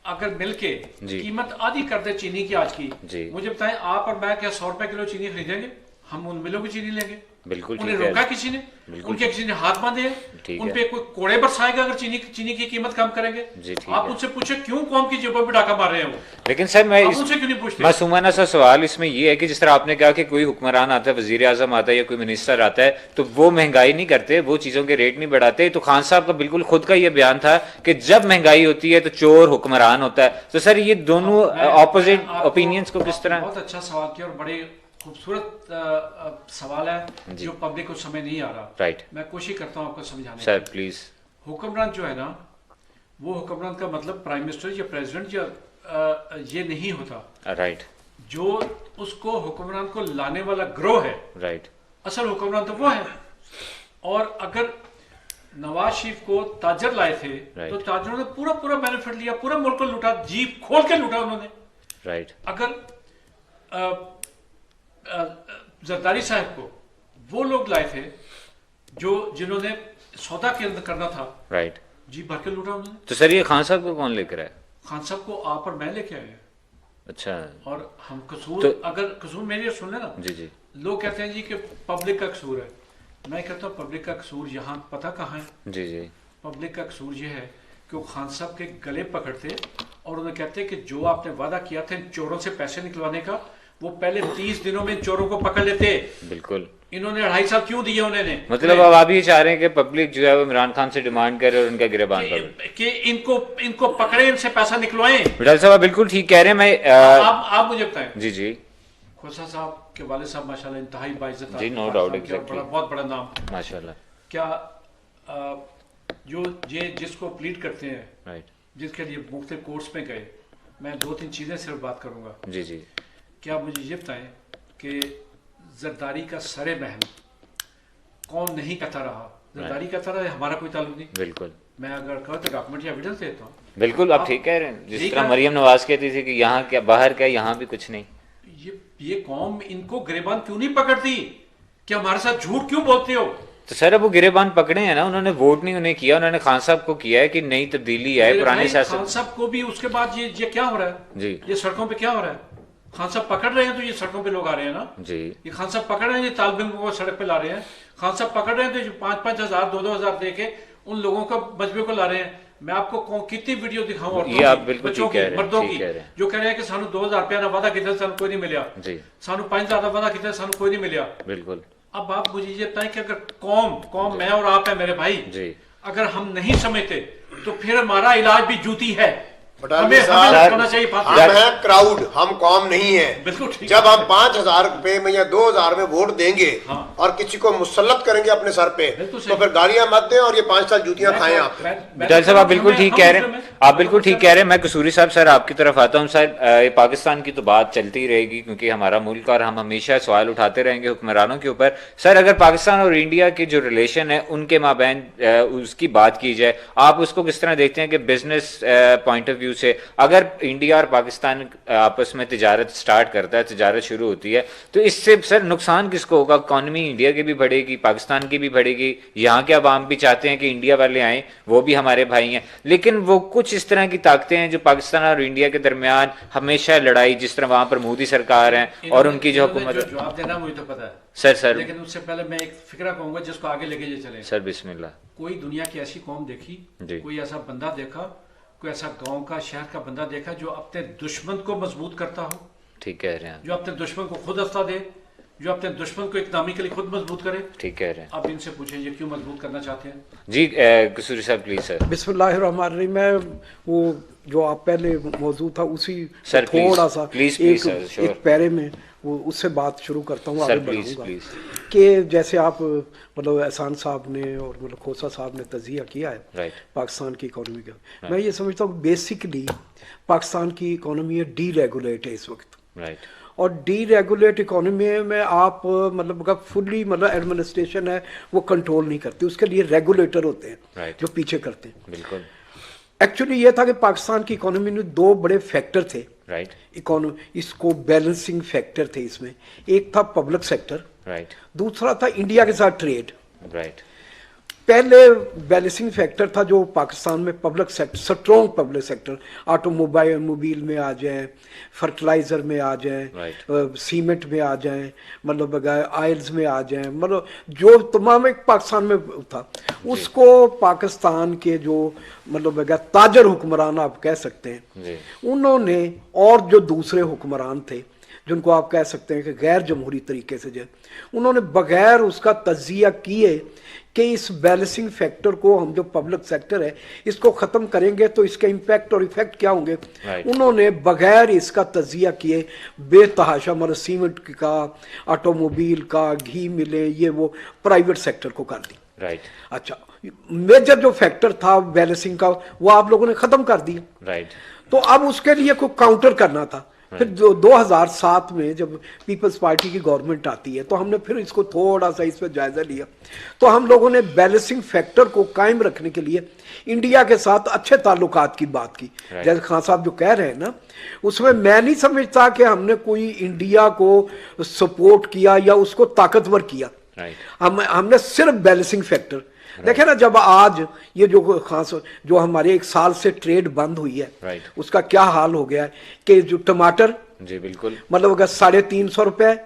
अगर मिलके कीमत आधी कर दे चीनी की आज की, मुझे बताएं आप और मैं क्या 100 रुपए किलो चीनी खरीदेंगे? हम उन मिलों की चीनी लेंगे? बिल्कुल। उन्हें रोका किसी ने? उनके किसी ने हाथ बांधे हैं? उन पे कोई कोड़े बरसाएगा अगर चीनी की कीमत कम करेंगे? आप उनसे पूछे क्यों कौम की जेबों पे डाका मार रहे हैं वो? लेकिन सर मैं उनसे क्यों नहीं पूछते? मासूमाना सा सवाल इसमें ये है कि जिस तरह आपने कहा कि कोई हुक्मरान आता है, वजीर आजम आता है या कोई मिनिस्टर आता है, तो वो महंगाई नहीं करते, वो चीजों के रेट नहीं बढ़ाते। तो खान साहब का बिल्कुल खुद का ये बयान था कि जब महंगाई होती है तो चोर हुक्मरान होता है। तो सर ये दोनों ऑपोजिट ओपिनियंस को किस तरह? बहुत अच्छा सवाल किया और बड़े खूबसूरत सवाल है जो पब्लिक को समझ नहीं आ रहा। राइट, मैं कोशिश करता हूँ आपको समझाने की। Sir please. हुक्मरान जो है ना, वो हुक्मरान का मतलब प्राइम मिनिस्टर या प्रेसिडेंट या ये नहीं होता। राइट, जो उसको हुक्मरान को लाने वाला ग्रोह है, राइट, असल हुक्मरान तो वो है। और अगर नवाज शरीफ को ताजर लाए थे तो ताजरों ने पूरा बेनिफिट लिया, पूरा मुल्क को लूटा, जीप खोल के लूटा उन्होंने। राइट। अगर जरदारी साहब को वो लोग लाए थे जिन्होंने सौदा के अंदर करना था, राइट, जी भर के लूटा उन्होंने। तो सर ये खान साहब को कौन लेकर आया? खान साहब को आप और मैं लेके आए। अच्छा। और हम कसूर, अगर कसूर मेरी सुन लेना, जी जी, लोग कहते हैं जी कि पब्लिक का कसूर है। मैं कहता हूँ पब्लिक का कसूर यहाँ पता कहाँ है? जी जी, पब्लिक का कसूर ये है कि वो खान साहब के गले पकड़ते और उन्हें कहते कि जो आपने वादा किया था इन चोरों से पैसे निकलवाने का, वो पहले 30 दिनों में चोरों को पकड़ लेते। बिल्कुल। इन्होंने 2.5 साल क्यों दिए उन्होंने? मतलब अब आप ये चाह रहे हैं कि पब्लिक जो है वो इमरान खान से डिमांड करे और उनका गिरबान करे कि इनको पकड़े, इनसे पैसा निकलवाएं। डॉक्टर साहब बिल्कुल ठीक कह रहे हैं। मैं आप मुझे बताएं। जी जी, खोसा साहब के वाले साहब माशाल्लाह इंतहाई बाइज्जत, जी, नो डाउट, एग्जैक्टली, बहुत बड़ा नाम माशाल्लाह। क्या जिसको प्लीड करते हैं, राइट, जिसके लिए मुख्तलिफ कोर्ट्स में गए, मैं 2-3 चीजें सिर्फ बात करूंगा। जी जी, क्या मुझे ये बताएं कि जरदारी का सरे महल कौन नहीं कहता रहा? जरदारी कहता रहा, हमारा कोई ताल्लुक नहीं। बिल्कुल। मैं अगर कहूँ तो डॉक्यूमेंट या एविडेंस देता हूँ। बिल्कुल, आप ठीक कह रहे हैं। जिस तरह मरियम नवाज कहती थी कि यहाँ क्या बाहर क्या, यहाँ भी कुछ नहीं। ये कौम इनको गिरेबान क्यों नहीं पकड़ती? क्या हमारे साथ झूठ क्यों बोलते हो? तो सर अब वो गिरेबान पकड़े हैं ना, उन्होंने वोट नहीं उन्हें किया, उन्होंने खान साहब को किया है कि नई तब्दीली है पुराने सियासत। खान साहब को भी उसके बाद ये क्या हो रहा है जी, ये सड़कों पे क्या हो रहा है? खान साहब पकड़ रहे हैं तो ये सड़कों पे लोग आ रहे हैं ना जी। ये खान साहब पकड़ रहे हैं, ये तालिब इल्म को सड़क पे ला रहे हैं। खान साहब पकड़ रहे हैं तो जो 5-5 हजार 2-2 हजार दे के उन लोगों को मजबे को ला रहे हैं। मैं आपको कितनी वीडियो दिखाऊं ये आप बिल्कुल बच्चों की, मर्दों की, जो कह रहे हैं कि सानू 2000 रुपया ना वादा किया सानू कोई नहीं मिला जी, सानू 5000 का वादा किया सानू कोई नहीं मिला। बिल्कुल। अब आप मुझे ये बताएं कि अगर कौम मैं और आप है मेरे भाई जी, अगर हम नहीं समझते तो फिर हमारा इलाज भी जूती है। हमें करना चाहिए। हम हैं क्राउड, हम कौम नहीं है। जब हम 5000 रुपए में या 2000 में वोट देंगे और किसी को मुसल्लत करेंगे अपने सर पे, तो फिर गालियां मत दें और ये 5 साल जूतियां खाएं आप। डॉक्टर साहब आप बिल्कुल ठीक कह रहे हैं, आप बिल्कुल ठीक कह रहे हैं। मैं कसूरी साहब सर आपकी तरफ आता हूँ। सर पाकिस्तान की तो बात चलती रहेगी क्योंकि हमारा मुल्क और हम हमेशा सवाल उठाते रहेंगे हुक्मरानों के ऊपर। सर अगर पाकिस्तान और इंडिया की जो रिलेशन है उनके माबैन उसकी बात की जाए, आप उसको किस तरह देखते हैं कि बिजनेस पॉइंट ऑफ व्यू से अगर इंडिया और पाकिस्तान आपस में तिजारत स्टार्ट करता है, तिजारत शुरू होती है, तो इससे सर नुकसान किसको होगा? इकॉनमी इंडिया की भी बढ़ेगी, पाकिस्तान की भी बढ़ेगी। यहाँ के अवाम भी चाहते हैं कि इंडिया वाले आए, वो भी हमारे भाई हैं, लेकिन वो कुछ कुछ इस तरह की ताकतें हैं जो पाकिस्तान और इंडिया के दरमियान हमेशा लड़ाई, जिस तरह वहां पर मोदी सरकार है और उनकी जो हुकूमत है। जवाब देना मुझे तो पता है सर लेकिन उससे पहले मैं एक फिक्रा कहूंगा जिसको आगे लेके ये चले। सर बिस्मिल्लाह। कोई दुनिया की ऐसी कौम देखी, कोई ऐसा बंदा देखा, कोई ऐसा गांव का शहर का बंदा देखा जो अपने दुश्मन को मजबूत करता हो? ठीक कह रहे हैं। जो अपने दुश्मन को खुद हफ्ता दे, जो अपने दुश्मन को इकनॉमिकली खुद मजबूत करे। ठीक कह रहे हैं। आप इनसे पूछें ये क्यों मजबूत करना चाहते हैं? जी कसूरी साहब प्लीज सर। बिस्मिल्लाहिर्रहमानिर्रहीम। मैं वो जो आप पहले मौजू था उसी सर थोड़ा सा एक पैरे में वो उससे बात शुरू करता हूँ, आगे बढ़ूंगा कि जैसे आप मतलब एहसान साहब ने और मतलब खोसा साहब ने तजिया किया है पाकिस्तान की इकोनॉमी का। मैं ये समझता हूँ बेसिकली पाकिस्तान की इकोनॉमी डीरेगुलेट है इस वक्त, और डीरेगुलेट इकोनॉमी में आप मतलब फुल्ली मतलब एडमिनिस्ट्रेशन है वो कंट्रोल नहीं करती, उसके लिए रेगुलेटर होते हैं जो पीछे करते हैं। बिल्कुल। एक्चुअली ये था कि पाकिस्तान की इकोनॉमी में दो बड़े फैक्टर थे, इकोनॉमी इसको बैलेंसिंग फैक्टर थे इसमें। एक था पब्लिक सेक्टर, दूसरा था इंडिया के साथ ट्रेड। पहले बैलेंसिंग फैक्टर था जो पाकिस्तान में public sector, strong public sector, automobile में आ जाए, फर्टिलाइजर में आ जाए, सीमेंट में आ जाए, मतलब आयल्स में आ जाए, मतलब जो तमाम एक पाकिस्तान में था उसको पाकिस्तान के जो मतलब ताजर हुक्मरान आप कह सकते हैं उन्होंने, और जो दूसरे हुक्मरान थे जिनको आप कह सकते हैं कि गैर जमहूरी तरीके से जो उन्होंने बगैर उसका तज्जिया किए कि इस बैलेंसिंग फैक्टर को हम जो पब्लिक सेक्टर है इसको ख़त्म करेंगे तो इसके इम्पैक्ट और इफेक्ट क्या होंगे, उन्होंने बगैर इसका तज्जिया किए बेतहाशा मतलब सीमेंट का, ऑटोमोबाइल का, घी मिले, ये वो प्राइवेट सेक्टर को कर दी। अच्छा, मेजर जो फैक्टर था बैलेंसिंग का वो आप लोगों ने ख़त्म कर दिया। तो अब उसके लिए कोई काउंटर करना था। फिर 2007 में जब पीपल्स पार्टी की गवर्नमेंट आती है तो हमने फिर इसको थोड़ा सा इस पर जायजा लिया, तो हम लोगों ने बैलेंसिंग फैक्टर को कायम रखने के लिए इंडिया के साथ अच्छे ताल्लुकात की बात की। जैसे खान साहब जो कह रहे हैं ना, उसमें मैं नहीं समझता कि हमने कोई इंडिया को सपोर्ट किया या उसको ताकतवर किया। हमने सिर्फ बैलेंसिंग फैक्टर देखे ना। जब आज ये जो खास जो हमारे 1 साल से ट्रेड बंद हुई है उसका क्या हाल हो गया है कि जो टमाटर जी बिल्कुल मतलब अगर 350 रुपए,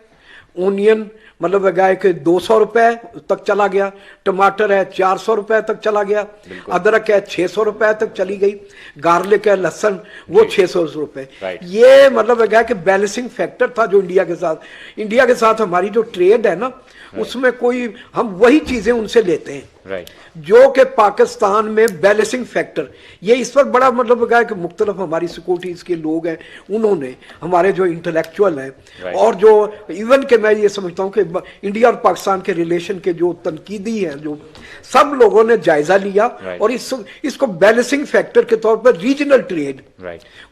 ओनियन मतलब अगर कि 200 रुपए तक चला गया, टमाटर है 400 रुपए तक चला गया, अदरक है 600 रुपए तक चली गई, गार्लिक है, लहसुन वो 600 रुपए। ये मतलब अगर कि बैलेंसिंग फैक्टर था जो इंडिया के साथ हमारी जो ट्रेड है ना उसमें कोई हम वही चीजें उनसे लेते हैं जो कि पाकिस्तान में बैलेंसिंग फैक्टर, ये इस पर बड़ा मतलब है कि मुख्तलिफ हमारी सिक्योरिटीज के लोग हैं, उन्होंने हमारे जो इंटेलेक्चुअल हैं और जो इवन के मैं ये समझता हूँ कि इंडिया और पाकिस्तान के रिलेशन के जो तनकीदी हैं जो सब लोगों ने जायजा लिया और इसको बैलेंसिंग फैक्टर के तौर पर रीजनल ट्रेड,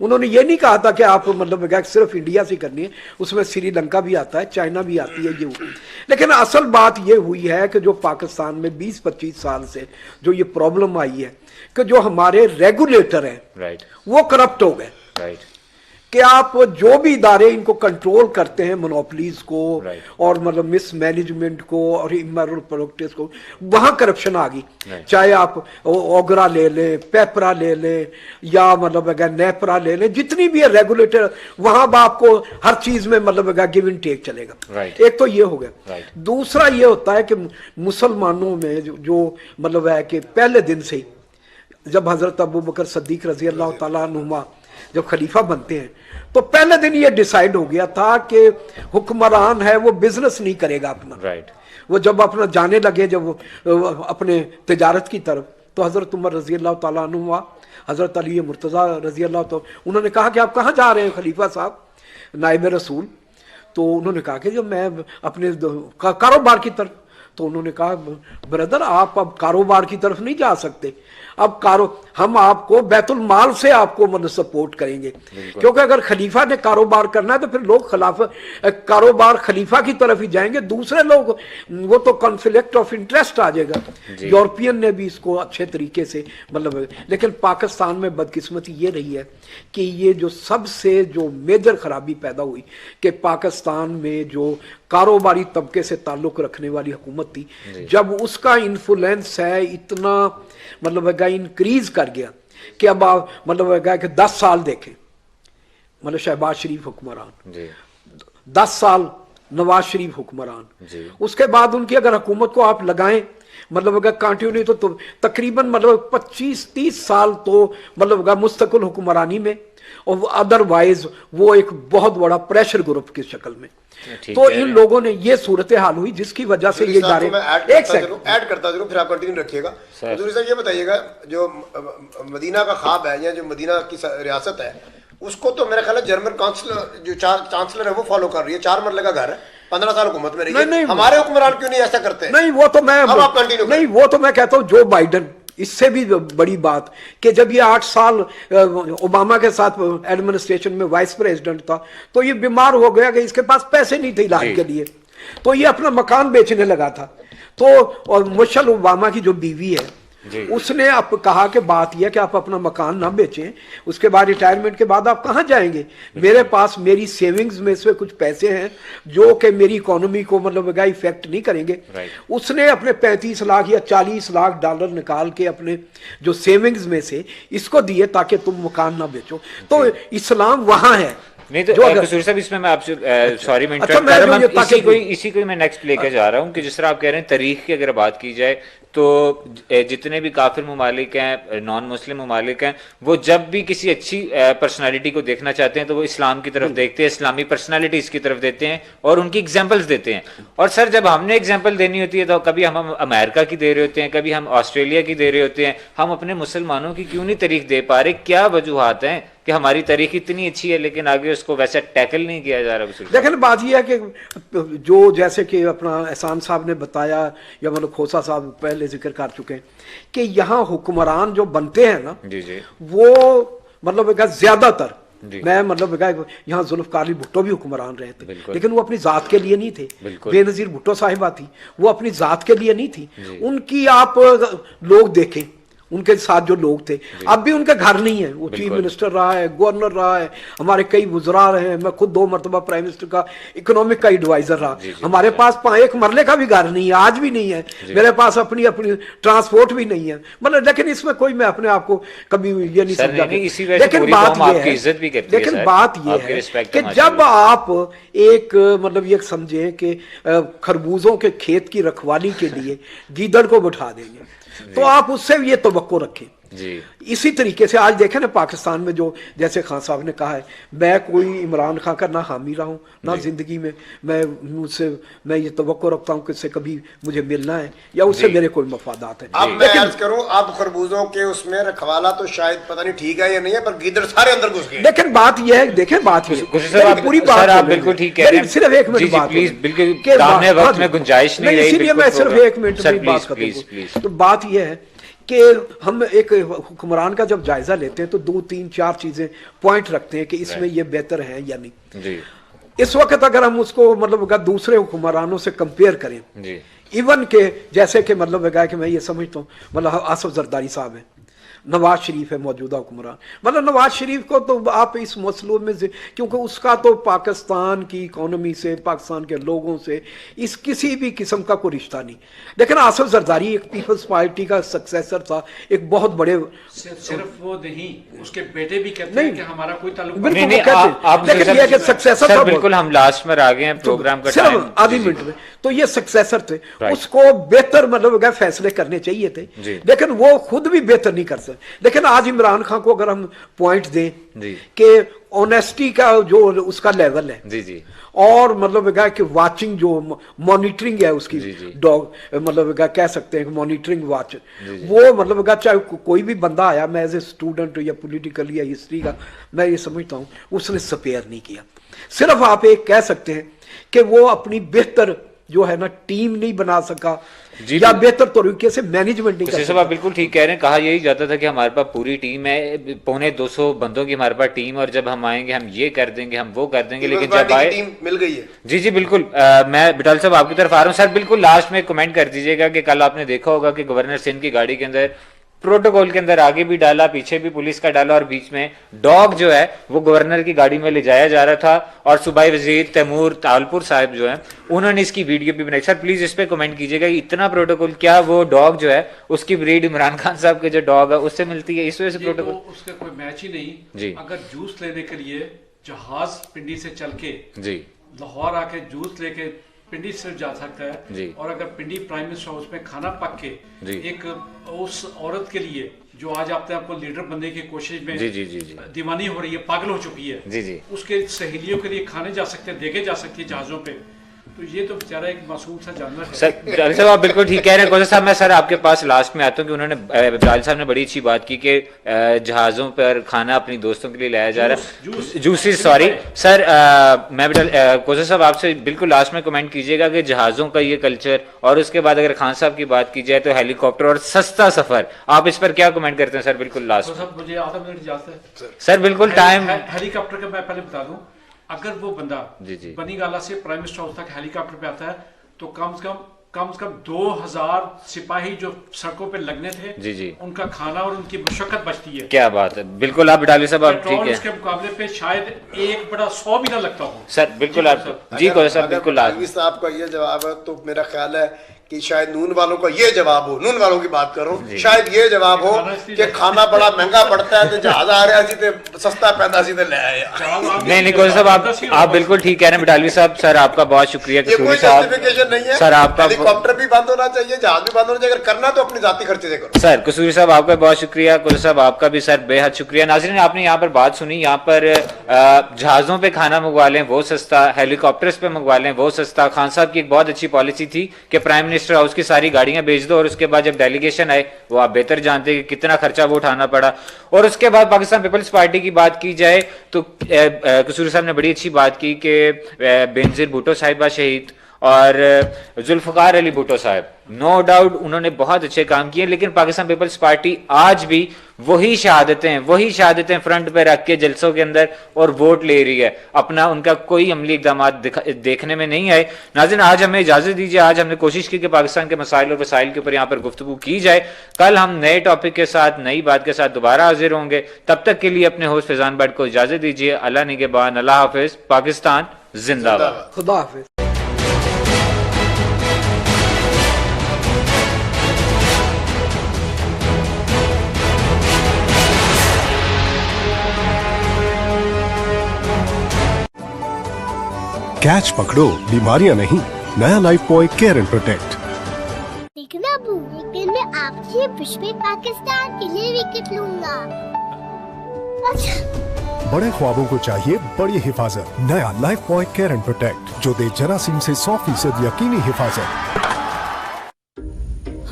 उन्होंने ये नहीं कहा था कि आप मतलब सिर्फ इंडिया से करनी है, उसमें श्रीलंका भी आता है, चाइना भी आती है ये। लेकिन असल बात ये हुई है कि जो पाकिस्तान में 20-25 साल से जो ये प्रॉब्लम आई है कि जो हमारे रेगुलेटर हैं वो करप्ट हो गए कि आप जो भी इदारे इनको कंट्रोल करते हैं मोनोपलीज को और मतलब मिसमैनेजमेंट को और इमोरल प्रैक्टिस को, वहां करप्शन आ गई। चाहे आप ओगरा ले लें, पेपरा ले लें या मतलब अगर नेपरा ले लें, जितनी भी है रेगुलेटर वहां आपको हर चीज में मतलब अगर गिव एंड टेक चलेगा। एक तो ये हो गया। दूसरा ये होता है कि मुसलमानों में जो मतलब है कि पहले दिन से ही जब हजरत अबू बकर सिद्दीक रजी अल्लाह तआला अन्हुमा जब खलीफा बनते हैं तो पहले दिन ये डिसाइड हो गया था कि हुक्मरान है वो बिजनेस नहीं करेगा अपना। वो जब अपना जाने लगे जब अपने तिजारत की तरफ तो हजरत उमर रजी अल्लाह तआला अन्हु, हजरत अली मुर्तज़ा रजी अल्लाह तो उन्होंने कहा कि आप कहाँ जा रहे हैं खलीफा साहब नायब रसूल? तो उन्होंने कहा कि जब मैं अपने कारोबार की तरफ। तो उन्होंने कहा ब्रदर आप अब कारोबार की तरफ नहीं जा सकते, अब हम आपको बैतुल माल से आपको मतलब सपोर्ट करेंगे, क्योंकि अगर खलीफा ने कारोबार करना है तो फिर लोग कारोबार खलीफा की तरफ ही जाएंगे, दूसरे लोग वो तो कॉन्फ्लिक्ट ऑफ इंटरेस्ट आ जाएगा। यूरोपियन ने भी इसको अच्छे तरीके से मतलब, लेकिन पाकिस्तान में बदकिस्मती ये रही है कि ये जो सबसे जो मेजर खराबी पैदा हुई कि पाकिस्तान में जो कारोबारी तबके से ताल्लुक रखने वाली हुकूमत थी, जब उसका इन्फ्लुएंस है इतना मतलब इंक्रीज कर गया कि अब आप मतलब क्या कि 10 साल देखें, मतलब शहबाज शरीफ हुक्मरान, 10 साल नवाज शरीफ हुक्मरान, उसके बाद उनकी अगर हुकूमत को आप लगाएं मतलब अगर कंटिन्यू तो तकरीबन मतलब 25-30 साल तो मतलब मुस्तकिल हुक्मरानी में, और अदरवाइज वो एक बहुत बड़ा प्रेशर ग्रुप की शक्ल में। तो इन लोगों ने ये सूरत हाल हुई जिसकी वजह से ये इदारे एक सेकंड ऐड करता जरूर, फिर आप कंटिन्यू रखिएगा। दूसरी साहब ये बताइएगा, जो मदीना का ख्वाब है या जो मदीना की रियासत है, उसको तो मेरा ख्याल है जर्मन काउंसलर जो चांसलर है वो फॉलो कर रही है। 4 मरले का घर है, 15 साल हुकूमत में रही है। हमारे हुक्मरान क्यों नहीं ऐसा करते? नहीं वो तो मैं नहीं वो तो मैं कहता हूँ जो बाइडन, इससे भी बड़ी बात कि जब ये 8 साल ओबामा के साथ एडमिनिस्ट्रेशन में वाइस प्रेसिडेंट था तो ये बीमार हो गया कि इसके पास पैसे नहीं थे इलाज के लिए, तो ये अपना मकान बेचने लगा था। तो और मिशेल ओबामा की जो बीवी है उसने अब कहा कि बात यह कि आप अपना मकान ना बेचें, उसके बाद रिटायरमेंट के बाद आप कहाँ जाएंगे? मेरे पास मेरी सेविंग्स में से कुछ पैसे हैं जो कि मेरी इकोनॉमी को मतलब इफेक्ट नहीं करेंगे। उसने अपने 35 लाख या 40 लाख डॉलर निकाल के अपने जो सेविंग्स में से इसको दिए ताकि तुम मकान ना बेचो। तो इस्लाम वहां है। नहीं तो कसूर साहब इसमें मैं आपसे सॉरी मैं इंटरप्ट कर रहा हूं, इसी को मैं नेक्स्ट लेके जा रहा हूं कि जिस तरह आप कह रहे हैं तारीख की अगर बात की जाए तो जितने भी काफिर ममालिक हैं, नॉन मुस्लिम ममालिक हैं, वो जब भी किसी अच्छी पर्सनालिटी को देखना चाहते हैं तो वो इस्लाम की तरफ देखते हैं, इस्लामी पर्सनालिटीज की तरफ देते हैं और उनकी एग्जाम्पल्स देते हैं। और सर जब हमने एग्जाम्पल देनी होती है तो कभी हम अमेरिका की दे रहे होते हैं, कभी हम ऑस्ट्रेलिया की दे रहे होते हैं, हम अपने मुसलमानों की क्यों नहीं तारीख दे पा रहे? क्या वजूहात हैं कि हमारी तारीख इतनी अच्छी है लेकिन आगे उसको वैसा टैकल नहीं किया जा रहा? देखिए बात यह है कि जो जैसे कि अपना एहसान साहब ने बताया या मतलब खोसा साहब पहले जिक्र कर चुके हैं कि यहाँ हुक्मरान जो बनते हैं ना वो मतलब ज्यादातर मैं मतलब यहाँ जुल्फकार अली भुट्टो भी हुक्मरान रहे थे लेकिन वो अपनी जात के लिए नहीं थे। बेनजीर भुट्टो साहिबा थी, वो अपनी जात के लिए नहीं थी। उनकी आप लोग देखें, उनके साथ जो लोग थे अब भी उनके घर नहीं है। वो चीफ मिनिस्टर रहा है, गवर्नर रहा है, हमारे कई वुज़रा रहे हैं, मैं खुद 2 मरतबा प्राइम मिनिस्टर का इकोनॉमिक का एडवाइजर रहा। हमारे पास 1 मरले का भी घर नहीं है, आज भी नहीं है। मेरे पास अपनी ट्रांसपोर्ट भी नहीं है। मतलब लेकिन इसमें कोई मैं अपने आप को कभी ये नहीं समझा। लेकिन बात यह है कि जब आप एक मतलब ये समझें कि खरबूजों के खेत की रखवाली के लिए गीदड़ को बिठा देंगे तो आप उससे ये तवक्को रखें। इसी तरीके से आज देखें ना पाकिस्तान में जो जैसे खान साहब ने कहा है, मैं कोई इमरान खान का ना हामी रहा हूँ ना जिंदगी में मैं ये तवक्को रखता हूँ कि उससे कभी मुझे मिलना है या उससे मेरे कोई मफादात है। अब मैं अर्ज करूं, अब खरबूजों के उसमें रखवाला तो शायद पता नहीं ठीक है या नहीं है, पर गीदड़ सारे अंदर घुस गए। लेकिन बात यह है, देखें बात ये पूरी बात आप बिल्कुल ठीक कह रहे हैं, सिर्फ 1 मिनट बात प्लीज, बिल्कुल वक्त में गुंजाइश नहीं रही, इसीलिए मैं सिर्फ 1 मिनट में बात करूंगा। तो बात यह है कि हम एक हुक्मरान का जब जायजा लेते हैं तो 2, 3, 4 चीजें पॉइंट रखते हैं कि इसमें ये बेहतर है या नहीं। इस वक्त अगर हम उसको मतलब दूसरे हुक्मरानों से कंपेयर करें, इवन के जैसे कि मतलब कि मैं ये समझता हूँ मतलब आसिफ जरदारी साहब है, नवाज शरीफ है मौजूदा हुक्मरान। मतलब नवाज शरीफ को तो आप इस मसलों में से, क्योंकि उसका तो पाकिस्तान की इकोनॉमी से, पाकिस्तान के लोगों से इस किसी भी किस्म का कोई रिश्ता नहीं। लेकिन आसिफ जरदारी एक पीपल्स पार्टी का सक्सेसर था, एक बहुत बड़े, सिर्फ वो नहीं उसके बेटे भी कहते हैं कि हमारा कोई ताल्लुक नहीं। बिल्कुल हम लास्ट में आ गए हैं प्रोग्राम का टाइम, आधी मिनट में। तो ये सक्सेसर थे, उसको बेहतर मतलब फैसले करने चाहिए थे, लेकिन वो खुद भी बेहतर नहीं कर सकते। लेकिन आज इमरान खान को अगर हम पॉइंट दें कि ऑनेस्टी का जो उसका लेवल है और मतलब कि वाचिंग जो मॉनिटरिंग है उसकी डॉग मतलब कह सकते हैं मॉनिटरिंग वॉच, वो मतलब चाहे कोई भी बंदा आया, मैं एज ए स्टूडेंट या पॉलिटिकल या हिस्ट्री का मैं ये समझता हूँ उसने स्पेयर नहीं किया। सिर्फ आप एक कह सकते हैं कि वो अपनी बेहतर जो है ना टीम नहीं बना सका या बेहतर तरीके से मैनेजमेंट नहीं कर सका। आप बिल्कुल ठीक कह रहे हैं, कहा यही जाता था कि हमारे पास पूरी टीम है, 250 बंदों की हमारे पास टीम, और जब हम आएंगे हम ये कर देंगे, हम वो कर देंगे। लेकिन जब आए टीम मिल गई है। जी बिल्कुल। मैं बिटाल साहब आपकी तरफ आ रहा हूँ। सर बिल्कुल लास्ट में कमेंट कर दीजिएगा कि कल आपने देखा होगा कि गवर्नर सिंध की गाड़ी के अंदर प्रोटोकॉल के अंदर आगे भी डाला, पीछे भी पुलिस का डाला और बीच में डॉग जो है वो गवर्नर की गाड़ी में ले जाया जा रहा था। और सूबाई वजीर तैमूर तालपुर साहब जो है उन्होंने इसकी वीडियो भी बनाई। सर प्लीज इस पे कमेंट कीजिएगा कि इतना प्रोटोकॉल, क्या वो डॉग जो है उसकी ब्रीड इमरान खान साहब के जो डॉग है उससे मिलती है, इस वजह से प्रोटोकॉल? तो उसका कोई मैच ही नहीं जी। अगर जूस लेने के लिए जहाज पिंडी से चल के जी लाहौर आके जूस लेके पिंडी से जा सकता है जी। और अगर पिंडी प्राइम मिनिस्टर हाउस में खाना पक के जी। एक उस औरत के लिए जो आज अपने आपको लीडर बनने की कोशिश में जी जी जी जी दीवानी हो रही है, पागल हो चुकी है जी जी, उसके सहेलियों के लिए खाने जा सकते हैं, देखे जा सकती है जहाजों पे। तो ये तो बेचारा एक मासूम सा जानवर है। सर साहब आप बिल्कुल ठीक कह रहे हैं। कोसा साहब मैं सर आपके पास लास्ट में आता हूँ कि उन्होंने बिलाल साहब ने बड़ी अच्छी बात की कि जहाज़ों पर खाना अपनी दोस्तों के लिए लाया जा रहा है, जूसेस सॉरी सर। मैं कोसा साहब आपसे बिल्कुल लास्ट में कमेंट कीजिएगा कि जहाज़ों का ये कल्चर और उसके बाद अगर खान साहब की बात की जाए तो हेलीकॉप्टर और सस्ता सफर, आप इस पर क्या कमेंट करते हैं सर? बिल्कुल लास्ट में। मुझे आधा मिनट इजाजत है सर। बिल्कुल टाइम। हेलीकॉप्टर का मैं पहले बता दूं, अगर वो बंदा जी जी बनीगाला से प्राइम मिनिस्टर हाउस तक हेलीकॉप्टर पे आता है तो कम से कम 2000 सिपाही जो सड़कों पे लगने थे जी जी, उनका खाना और उनकी मशक्कत बचती है। क्या बात है, बिल्कुल आप बिटाली साहब आप ठीक है। इसके मुकाबले पे शायद एक बड़ा 100 भी ना लगता हो सर। बिल्कुल आप जी कोसा साहब बिल्कुल साहब का ये जवाब है तो मेरा ख्याल है कि शायद नून वालों का ये जवाब हो, नून वालों की बात करूं, शायद ये जवाब हो कि खाना बड़ा महंगा पड़ता है तो जहाज आ रहा है तो सस्ता पैदा सीधे ले आए। नहीं कोसा साहब आप बिल्कुल ठीक कह रहे हैं बिटालवी साहब। सर आपका बहुत शुक्रिया। कसूरी साहब नहीं है सर, आपका हेलीकॉप्टर भी बंद होना चाहिए, जहाज भी बंद होना चाहिए, अगर करना तो अपनी जाती खर्चे से करो। सर कसूरी साहब आपका बहुत शुक्रिया। कोसा साहब आपका भी सर बेहद शुक्रिया। नाज़रीन आपने यहाँ पर बात सुनी, यहाँ पर जहाजों पे खाना मंगवा लें वो सस्ता, हेलीकॉप्टर्स पे मंगवा लें वो सस्ता। खान साहब की एक बहुत अच्छी पॉलिसी थी कि प्राइम मिनिस्टर हाउस की सारी गाड़ियां भेज दो और उसके बाद जब डेलीगेशन आए वो आप बेहतर जानते हैं कि कितना खर्चा वो उठाना पड़ा। और उसके बाद पाकिस्तान पीपल्स पार्टी की बात की जाए तो कसूरी साहब ने बड़ी अच्छी बात की कि बेनजीर भुट्टो साहिबा शहीद और जुल्फकार अली भुट्टो साहब, नो डाउट उन्होंने बहुत अच्छे काम किए, लेकिन पाकिस्तान पीपल्स पार्टी आज भी वही शहादतें फ्रंट पे रख के जलसों के अंदर और वोट ले रही है। अपना उनका कोई अमली इकदाम देखने में नहीं आए। नाज़रीन आज हमें इजाजत दीजिए। आज हमने कोशिश की कि पाकिस्तान के मसाइल और वसाइल के ऊपर यहाँ पर गुफ्तगू की जाए। कल हम नए टॉपिक के साथ, नई बात के साथ दोबारा हाजिर होंगे। तब तक के लिए अपने होस्ट फैजान भट्ट को इजाजत दीजिए। अल्लाह निगहबान, अल्लाह हाफिज, पाकिस्तान जिंदाबाद, खुदा हाफिज। कैच पकड़ो, बीमारियां नहीं। नया life boy care and protect. लेकिन अबू एक दिन मैं आपसे विश्व पाकिस्तान के लिए विकेट लूंगा। अच्छा। बड़े ख्वाबों को चाहिए बड़ी हिफाजत। नया life boy care and protect जो दे जरासीम से 100% यकीनी हिफाजत।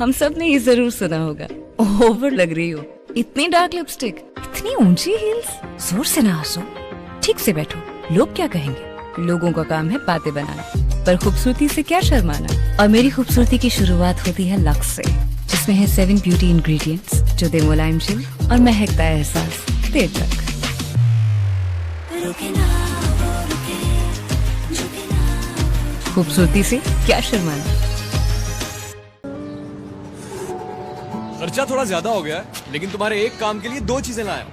हम सब ने ये जरूर सुना होगा, ओवर लग रही हो, इतनी डार्क लिपस्टिक, इतनी ऊंची हील्स, जोर से ना हंसो, ठीक से बैठो, लोग क्या कहेंगे? लोगों का काम है बातें बनाना, पर खूबसूरती से क्या शर्माना। और मेरी खूबसूरती की शुरुआत होती है लक्स से, जिसमें है 7 ब्यूटी इंग्रेडिएंट्स जो दे मुलायम चिल और महकता है एहसास देर तक। खूबसूरती से क्या शर्माना। खर्चा थोड़ा ज्यादा हो गया है, लेकिन तुम्हारे एक काम के लिए 2 चीजें लाया हूं,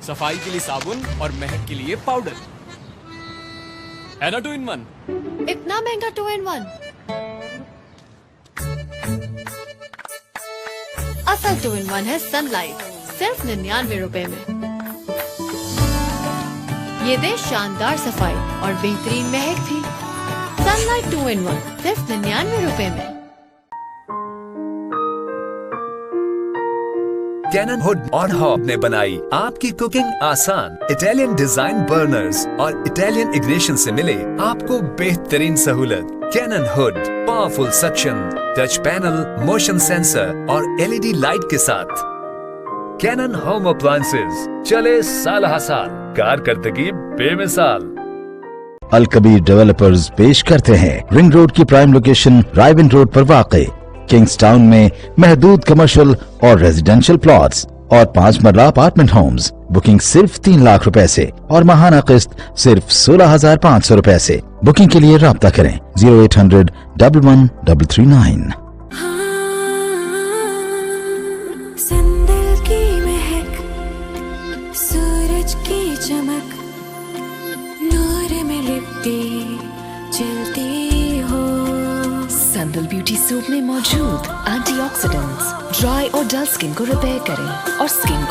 सफाई के लिए साबुन और महक के लिए पाउडर। है ना 2 in 1? इतना महंगा 2 in 1? असल 2 in 1 है सनलाइट, सिर्फ 99 रुपए में। ये दे शानदार सफाई और बेहतरीन महक भी। सनलाइट 2 in 1 सिर्फ 99 रुपए में। कैनन हुड और हॉब ने बनाई आपकी कुकिंग आसान। इटालियन डिजाइन बर्नर्स और इटालियन इग्निशन से मिले आपको बेहतरीन सहूलत। Canon hood, powerful suction, touch panel, motion sensor और एलईडी लाइट के साथ। कैनन होम अप्लायंसेज, चले साल साल, कारकर्दगी बेमिसाल। अल कबीर डेवलपर्स पेश करते हैं रिंग रोड की प्राइम लोकेशन रायविन रोड पर वाक़े किंग्स टाउन में महदूद कमर्शियल और रेजिडेंशियल प्लॉट्स और 5 मरला अपार्टमेंट होम्स। बुकिंग सिर्फ 3 लाख रुपए से और माहाना किस्त सिर्फ 16,500 रुपए से। बुकिंग के लिए राब्ता करें 0800 11 339। चमक नूर में लिपटी चलती हो। सैंडल ब्यूटी सोप में मौजूद एंटीऑक्सीडेंट्स ड्राई और डल स्किन को रिपेयर करें और स्किन को